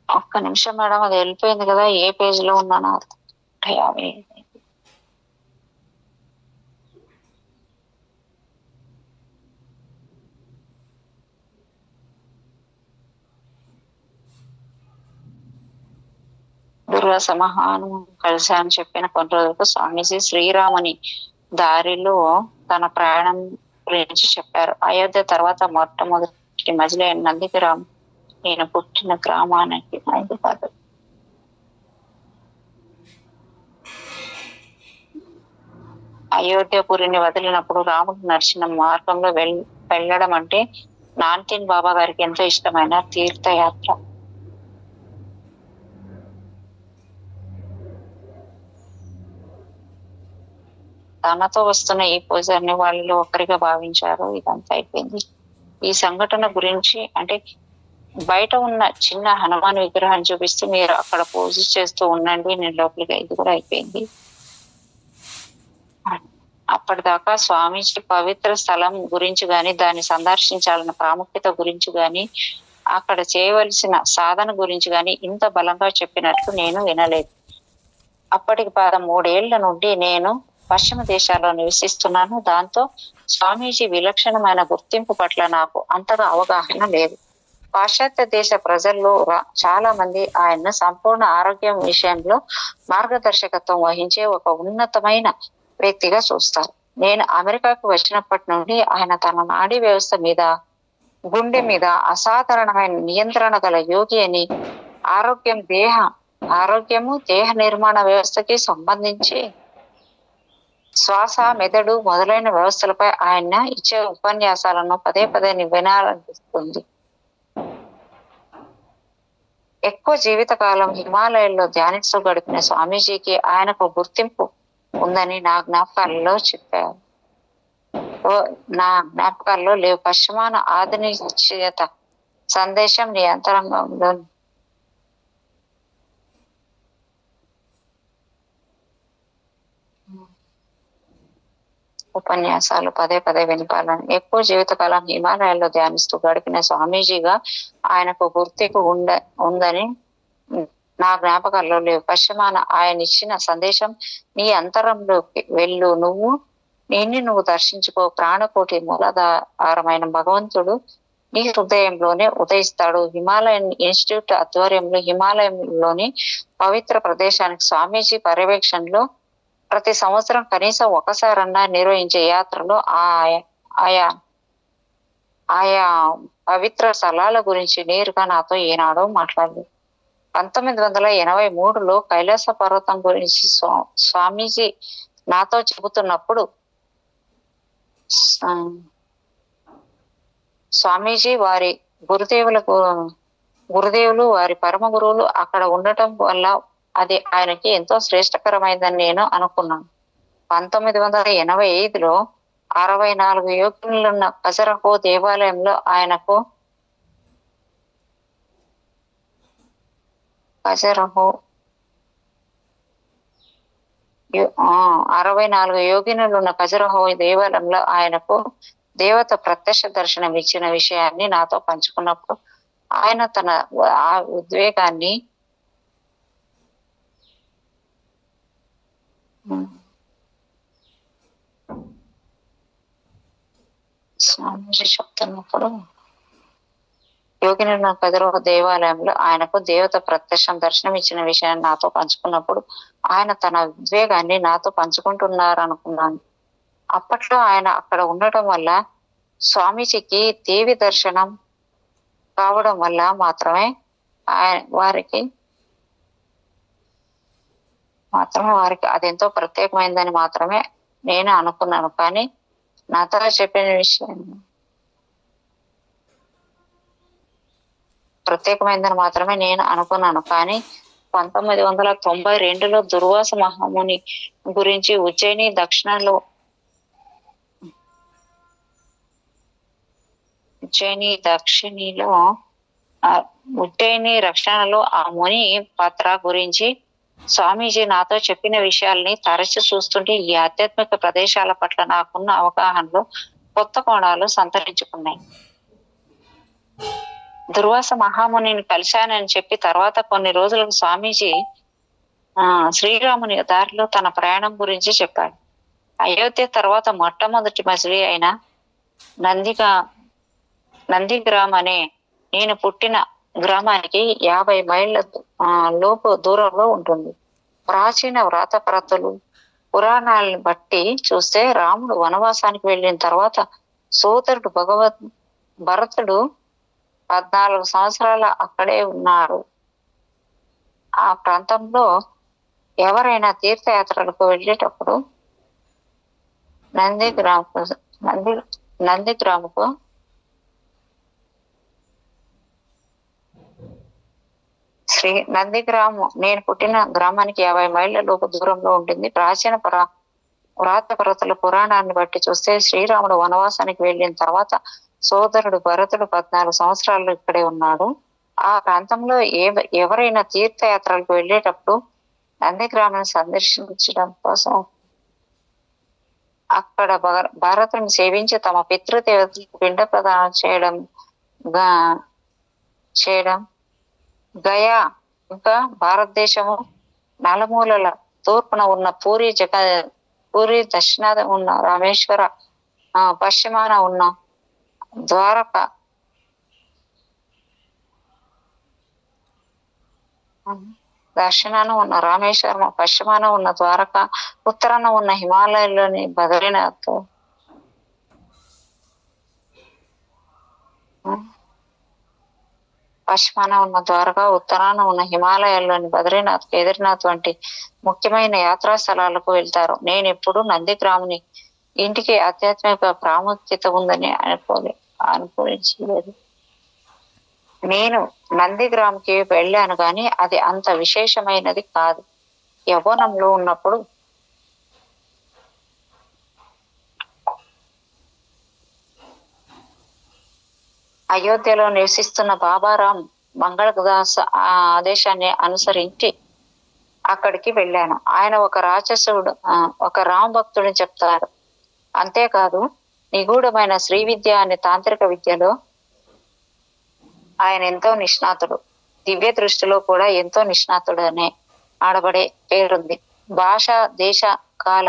ఒక్క నిమిషం మేడం, అది వెళ్ళిపోయింది కదా, ఏ పేజ్ లో ఉన్నానో దుర్వాస మహాను కలిసి అని చెప్పిన కొన్ని రోజులకు స్వామీజీ శ్రీరాముని దారిలో తన ప్రయాణం గురించి చెప్పారు. అయోధ్య తర్వాత మొట్టమొదటి మజిలీ నందిగ్రామ్ నేను పుట్టిన గ్రామానికి కాదు. అయోధ్యపురిని వదిలినప్పుడు రాముడు నడిచిన మార్గంలో వెళ్ళడం అంటే నాన్తీన్ బాబా గారికి ఎంతో ఇష్టమైన తీర్థయాత్ర. తనతో వస్తున్న ఈ పూజారిని వాళ్ళలో ఒకరిగా భావించారు. ఇదంతా అయిపోయింది. ఈ సంఘటన గురించి అంటే బయట ఉన్న చిన్న హనుమాన్ విగ్రహాన్ని చూపిస్తూ మీరు అక్కడ పూజ చేస్తూ ఉండండి, నేను లోపలిగా, ఇది కూడా అయిపోయింది. అప్పటిదాకా స్వామీజీ పవిత్ర స్థలం గురించి గాని, దాన్ని సందర్శించాలన్న ప్రాముఖ్యత గురించి గాని, అక్కడ చేయవలసిన సాధన గురించి గాని ఇంత బలంగా చెప్పినట్టు నేను వినలేదు. అప్పటికి 13 ఏళ్ల నుండి నేను పశ్చిమ దేశాల్లో నివసిస్తున్నాను. దాంతో స్వామీజీ విలక్షణమైన గుర్తింపు పట్ల నాకు అంతగా అవగాహన లేదు. పాశ్చాత్య దేశ ప్రజల్లో చాలా మంది ఆయన్ను సంపూర్ణ ఆరోగ్యం విషయంలో మార్గదర్శకత్వం వహించే ఒక ఉన్నతమైన వ్యక్తిగా చూస్తారు. నేను అమెరికాకు వచ్చినప్పటి నుండి ఆయన తన నాడీ వ్యవస్థ మీద, గుండె మీద అసాధారణమైన నియంత్రణ గల యోగి అని, ఆరోగ్యము దేహ నిర్మాణ వ్యవస్థకి సంబంధించి శ్వాస, మెదడు మొదలైన వ్యవస్థలపై ఆయన ఇచ్చే ఉపన్యాసాలను పదే పదే వినాలనిపిస్తుంది. ఎక్కువ జీవితకాలం హిమాలయాల్లో ధ్యానిస్తూ గడిపిన స్వామీజీకి ఆయనకు గుర్తింపు ఉందని నా జ్ఞాపకాలలో చెప్పారు. నా జ్ఞాపకాల్లో లేవు. పశ్చిమాన ఆధునికత సందేశం నీ అంతరంగంలో ఉపన్యాసాలు పదే పదే వినిపాలని. ఎక్కువ జీవితకాలం హిమాలయాల్లో ధ్యానిస్తూ గడిపిన స్వామీజీగా ఆయనకు గుర్తింపు ఉందని నా జ్ఞాపకాల్లో లేవు. పశ్చిమాన ఆయన ఇచ్చిన సందేశం నీ అంతరంలోకి వెళ్ళు, నువ్వు దర్శించుకో. ప్రాణకోటి మూలాధారమైన భగవంతుడు నీ హృదయంలోనే ఉదయిస్తాడు. హిమాలయన్ ఇన్స్టిట్యూట్ ఆధ్వర్యంలో హిమాలయంలోని పవిత్ర ప్రదేశానికి స్వామీజీ పర్యవేక్షణలో ప్రతి సంవత్సరం కనీసం ఒకసారన్నా నిర్వహించే యాత్రలో ఆయా ఆయా పవిత్ర స్థలాల గురించి నేరుగా నాతో ఏనాడో మాట్లాడలేదు. 1983లో కైలాస పర్వతం గురించి స్వామీజీ నాతో చెబుతున్నప్పుడు స్వామీజీ వారి గురుదేవులు వారి పరమ గురువులు అక్కడ ఉండటం వల్ల అది ఆయనకి ఎంతో శ్రేష్టకరమైందని నేను అనుకున్నాను. 1985లో 64 యోగినులున్న ఖజరహో దేవాలయంలో ఆయనకు 64 యోగినులున్న ఖజరహో దేవాలయంలో ఆయనకు దేవత ప్రత్యక్ష దర్శనం ఇచ్చిన విషయాన్ని నాతో పంచుకున్నప్పుడు ఆయన తన ఆ ఉద్వేగాన్ని స్వామీజీ చెప్తున్నప్పుడు యోగినులున్న ఖజరహో దేవాలయంలో ఆయనకు దేవత ప్రత్యక్షం దర్శనం ఇచ్చిన విషయాన్ని నాతో పంచుకున్నప్పుడు ఆయన తన ఉద్వేగాన్ని నాతో పంచుకుంటున్నారనుకున్నాను. అప్పట్లో ఆయన అక్కడ ఉండటం వల్ల స్వామీజీకి దేవి దర్శనం కావడం వల్ల మాత్రమే వారికి అదెంతో ప్రత్యేకమైందని మాత్రమే నేను అనుకున్నాను. కానీ నాతో చెప్పిన విషయం ప్రత్యేకమైందని మాత్రమే నేను అనుకున్నాను. కానీ 1992లో దుర్వాస మహాముని గురించి ఉజ్జయిని రక్షణలో ఆ ముని పాత్ర గురించి స్వామీజీ నాతో చెప్పిన విషయాల్ని తరచు చూస్తుంటే ఈ ఆధ్యాత్మిక ప్రదేశాల పట్ల నాకున్న అవగాహనలో కొత్త కోణాలు సంతరించుకున్నాయి. దుర్వాస మహామునిని కలిశానని చెప్పి తర్వాత కొన్ని రోజులకు స్వామీజీ శ్రీరాముని దారిలో తన ప్రయాణం గురించి చెప్పాడు. అయోధ్య తర్వాత మొట్టమొదటి మజిలీ అయిన నందిగ్రామ్ అనే నేను పుట్టిన గ్రామానికి 50 మైళ్ళ లోపు దూరంలో ఉంటుంది. ప్రాచీన వ్రాతప్రతులు పురాణాలను బట్టి చూస్తే రాముడు వనవాసానికి వెళ్ళిన తర్వాత సోదరుడు భరతుడు 14 సంవత్సరాల అక్కడే ఉన్నారు. ఆ ప్రాంతంలో ఎవరైనా తీర్థయాత్రలకు వెళ్ళేటప్పుడు నందిగ్రాముకు నందిగ్రాము నేను పుట్టిన గ్రామానికి 50 మైళ్ళ లోపు దూరంలో ఉంటుంది. ప్రాచీన వ్రాతపరతుల పురాణాన్ని బట్టి చూస్తే శ్రీరాముడు వనవాసానికి వెళ్ళిన తర్వాత సోదరుడు భరతుడు 14 సంవత్సరాలు ఇక్కడే ఉన్నాడు. ఆ ప్రాంతంలో ఎవరైనా తీర్థయాత్రలకు వెళ్ళేటప్పుడు నందిగ్రామాన్ని సందర్శించడం కోసం అక్కడ భరతుని సేవించి తమ పితృదేవతలకు పిండ ప్రదానం చేయడం గయా ఇంకా భారతదేశము నలుమూలల తూర్పున ఉన్న పూరి దక్షిణాన ఉన్న రామేశ్వర పశ్చిమాన ఉన్న ద్వారక దక్షిణాన ఉన్న రామేశ్వరం పశ్చిమాన ఉన్న ద్వారక ఉత్తరాన ఉన్న హిమాలయాల్లోని బద్రీనాథ్ పశ్చిమాన ఉన్న ద్వారకా ఉత్తరాన ఉన్న హిమాలయాల్లోని బద్రీనాథ్ కేదార్నాథ్ వంటి ముఖ్యమైన యాత్రా స్థలాలకు వెళ్తారు. నేను ఎప్పుడు నందిగ్రాముని ఇంటికి ఆధ్యాత్మిక ప్రాముఖ్యత ఉందని అనుకోలేదు. నేను నందిగ్రామ్కి వెళ్ళాను కానీ అది అంత విశేషమైనది కాదు. యవ్వనంలో ఉన్నప్పుడు అయోధ్యలో నివసిస్తున్న బాబారాం మంగళదాస్ ఆదేశాన్ని అనుసరించి అక్కడికి వెళ్ళాను. ఆయన ఒక రాక్షసుడు ఒక రామ భక్తుడిని చెప్తారు. అంతేకాదు నిగూఢమైన శ్రీ విద్య అనే తాంత్రిక విద్యలో ఆయన ఎంతో నిష్ణాతుడు. దివ్య దృష్టిలో కూడా ఎంతో నిష్ణాతుడు అనే ఆడబడే పేరుంది. భాష దేశ కాల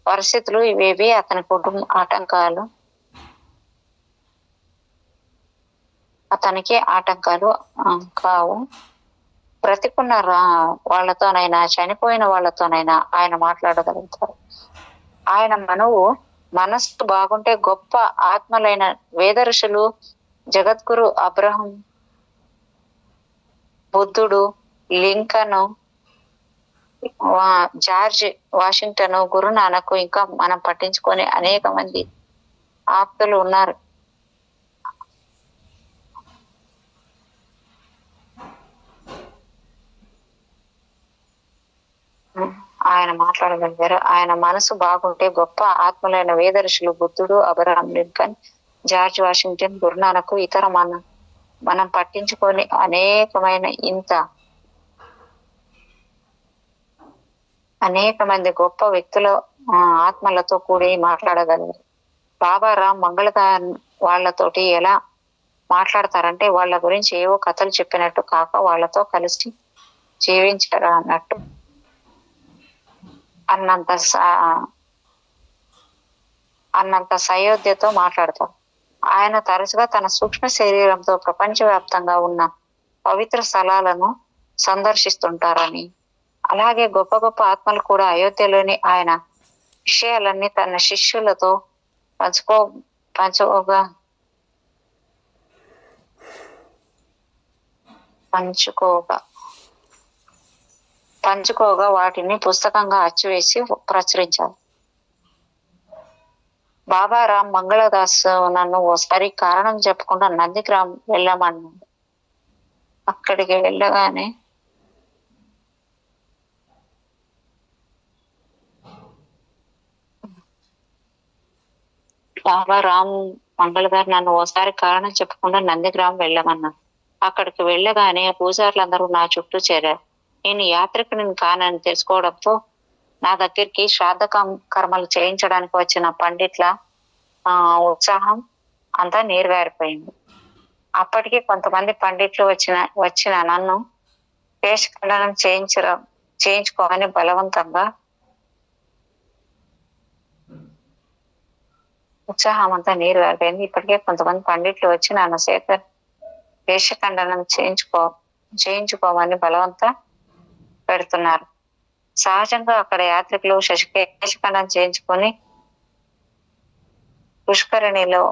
పరిస్థితులు ఇవేవి అతని కుటుంబ ఆటంకాలు కావు. బ్రతికున్న వాళ్ళతోనైనా చనిపోయిన వాళ్ళతోనైనా ఆయన మాట్లాడగలుగుతారు. ఆయన మనువు మనస్సు బాగుంటే గొప్ప ఆత్మలైన వేద ఋషులు, జగద్గురు అబ్రహం, బుద్ధుడు, లింకన్, జార్జ్ వాషింగ్టన్, గురునానక్, ఇంకా మనం పట్టించుకొని అనేక మంది ఆప్తులు ఉన్నారు. ఆయన మాట్లాడగలిగారు. ఆయన మనసు బాగుంటే గొప్ప ఆత్మలైన వేద ఋషులు, బుద్ధుడు, Abraham Lincoln, George Washington, Guru Nanak, ఇతర మనం పట్టించుకొని అనేక మంది గొప్ప వ్యక్తుల ఆత్మలతో కూడి మాట్లాడగలరు. బాబా రామ్ మంగళదార్ వాళ్ళతోటి ఎలా మాట్లాడతారంటే వాళ్ళ గురించి ఏవో కథలు చెప్పినట్టు కాక వాళ్ళతో కలిసి జీవించారు అన్నట్టు అన్నంత సయోధ్యతో మాట్లాడతారు. ఆయన తరచుగా తన సూక్ష్మ శరీరంతో ప్రపంచవ్యాప్తంగా ఉన్న పవిత్ర స్థలాలను సందర్శిస్తుంటారని, అలాగే గొప్ప గొప్ప ఆత్మలు కూడా అయోధ్యలోని ఆయన విషయాలన్నీ తన శిష్యులతో పంచుకోగా వాటిని పుస్తకంగా అచ్చువేసి ప్రచురించారు. బాబా రామ్ మంగళదాస్ నన్ను ఓసారి కారణం చెప్పకుండా నందిగ్రామ్ వెళ్ళమన్నాడు. అక్కడికి వెళ్ళగానే బాబా రామ్ మంగళదార్ నన్ను ఓసారి కారణం చెప్పకుండా నందిగ్రామ్ వెళ్ళమన్నాడు. అక్కడికి వెళ్ళగానే పూజారులందరూ నా చుట్టూ చేరారు. నేను యాత్రికుని కానని తెలుసుకోవడంతో నా దగ్గరికి శ్రాద్ధ కర్మలు చేయించడానికి వచ్చిన పండిట్ల ఉత్సాహం అంతా నీరుగారిపోయింది. అప్పటికి కొంతమంది పండిట్లు వచ్చిన నన్ను కేశఖండనం చేయించుకోమని బలవంతంగా ఉత్సాహం అంతా నీరు గారిపోయింది. ఇప్పటికే కొంతమంది పండిట్లు వచ్చి నన్ను కేశఖండనం చేయించుకోమని బలవంత పెడుతున్నారు. సహజంగా అక్కడ యాత్రికులు కేశఖండనం చేయించుకొని పుష్కరిణిలో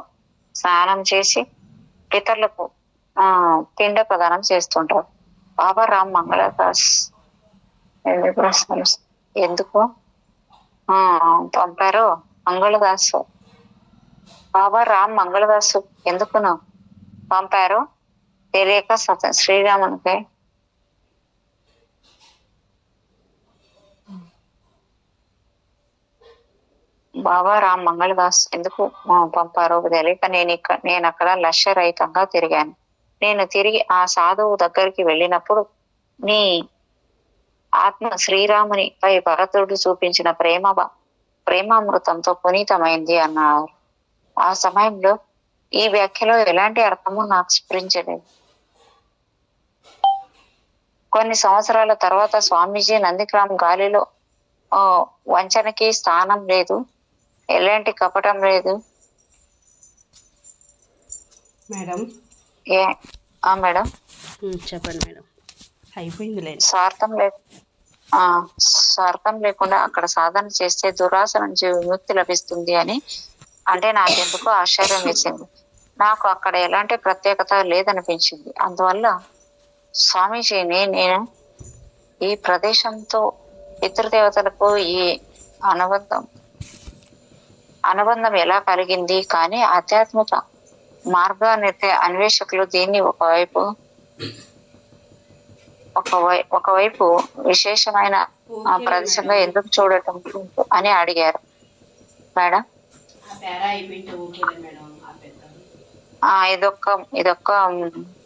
స్నానం చేసి పితరులకు పిండ ప్రదానం చేస్తుంటారు. బాబా రామ్ మంగళదాస్ ఎందుకు పంపారు? మంగళదాసు బాబా రామ్ మంగళదాసు ఎందుకును పంపారు తెలియక శ్రీరామునికి బాబా రామ్ మంగళదాస్ ఎందుకు పంపారో తెలియక నేను అక్కడ లక్ష్యరహితంగా తిరిగాను. నేను తిరిగి ఆ సాధువు దగ్గరికి వెళ్ళినప్పుడు నీ ఆత్మ శ్రీరామునిపై భరతుడు చూపించిన ప్రేమామృతంతో పునీతమైంది అన్నారు. ఆ సమయంలో ఈ వ్యాఖ్యలో ఎలాంటి అర్థము నాకు స్ఫురించలేదు. కొన్ని సంవత్సరాల తర్వాత స్వామీజీ నందిగ్రామ్ గాలిలో వంచనకి స్థానం లేదు, ఎలాంటి కపటం లేదు మేడం. మేడం చెప్పండి మేడం. అయిపోయింది లేదు. స్వార్థం లేకుండా అక్కడ సాధన చేస్తే దురాశ నుంచి విముక్తి లభిస్తుంది అని అంటే నాకెందుకో ఆశ్చర్యం వేసింది. నాకు అక్కడ ఎలాంటి ప్రత్యేకత లేదనిపించింది. అందువల్ల స్వామీజీని నేను ఈ ప్రదేశంతో పితృదేవతలకు ఈ అనుబంధం ఎలా కలిగింది, కానీ ఆధ్యాత్మిక మార్గాన్ని అన్వేషకులు దీన్ని ఒకవైపు విశేషమైన ప్రదేశంగా ఎందుకు చూడటం అని అడిగారు. మేడం ఇదొక్క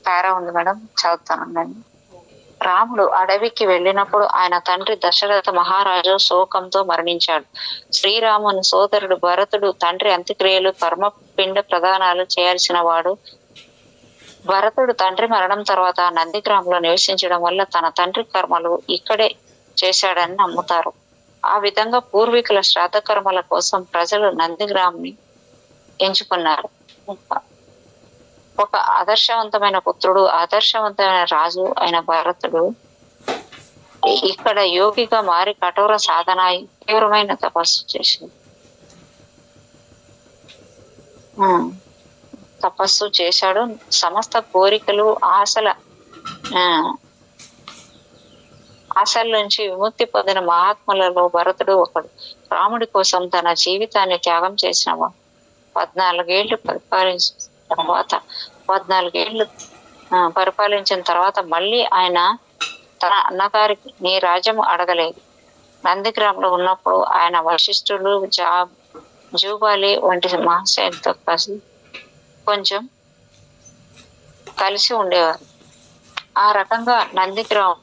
పారా ఉంది మేడం, చదువుతానండి. రాముడు అడవికి వెళ్ళినప్పుడు ఆయన తండ్రి దశరథ మహారాజు శోకంతో మరణించాడు. శ్రీరాముని సోదరుడు భరతుడు తండ్రి అంత్యక్రియలు కర్మపిండ ప్రదానాలు చేయాల్సిన వాడు. భరతుడు తండ్రి మరణం తర్వాత నందిగ్రామంలో నివసించడం వల్ల తన తండ్రి కర్మలు ఇక్కడే చేశాడని నమ్ముతారు. ఆ విధంగా పూర్వీకుల శ్రాద్ధ కర్మల కోసం ప్రజలు నందిగ్రామ్ని ఎంచుకున్నారు. ఒక ఆదర్శవంతమైన పుత్రుడు, ఆదర్శవంతమైన రాజు అయిన భరతుడు ఇక్కడ యోగిగా మారి కఠోర సాధన తీవ్రమైన తపస్సు చేసింది. ఆ, తపస్సు చేశాడు. సమస్త కోరికలు ఆ ఆశల నుంచి విముక్తి పొందిన మహాత్ములలో భరతుడు ఒకడు. రాముడి కోసం తన జీవితాన్ని త్యాగం చేసిన 14 ఏళ్లు పరిపాలించిన తర్వాత మళ్ళీ ఆయన తన అన్నగారికి నీ రాజ్యం అడగలేదు. నందిగ్రామంలో ఉన్నప్పుడు ఆయన వశిష్ఠులు, జూబాలి వంటి మహాశయులతో కొంచెం కలిసి ఉండేవారు. ఆ రకంగా నందిగ్రామం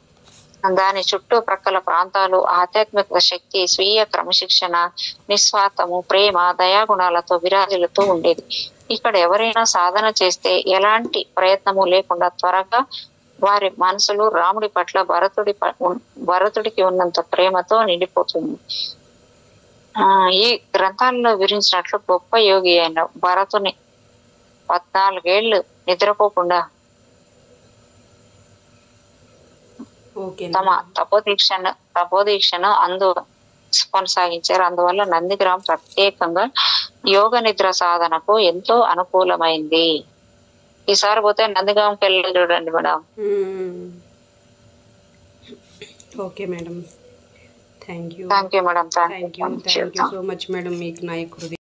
దాని చుట్టూ ప్రక్కల ప్రాంతాలు ఆధ్యాత్మిక శక్తి, స్వీయ క్రమశిక్షణ, నిస్వార్థము, ప్రేమ, దయాగుణాలతో విరాజిల్లుతూ ఉండేది. ఇక్కడ ఎవరైనా సాధన చేస్తే ఎలాంటి ప్రయత్నము లేకుండా త్వరగా వారి మనసులు రాముడి పట్ల భరతుడికి ఉన్నంత ప్రేమతో నిండిపోతుంది. ఈ గ్రంథాలలో వివరించినట్లు గొప్ప యోగి అయిన భరతుని 14 ఏళ్లు నిద్రపోకుండా తమ తపోదీక్షను కొనసాగించారు. అందువల్ల నందిగ్రామం ప్రత్యేకంగా యోగ నిద్ర సాధనకు ఎంతో అనుకూలమైంది. ఈసారి పోతే నందిగ్రామంకి వెళ్ళి చూడండి madam. Okay madam, thank you madam. Thank you so much madam. మీకు నా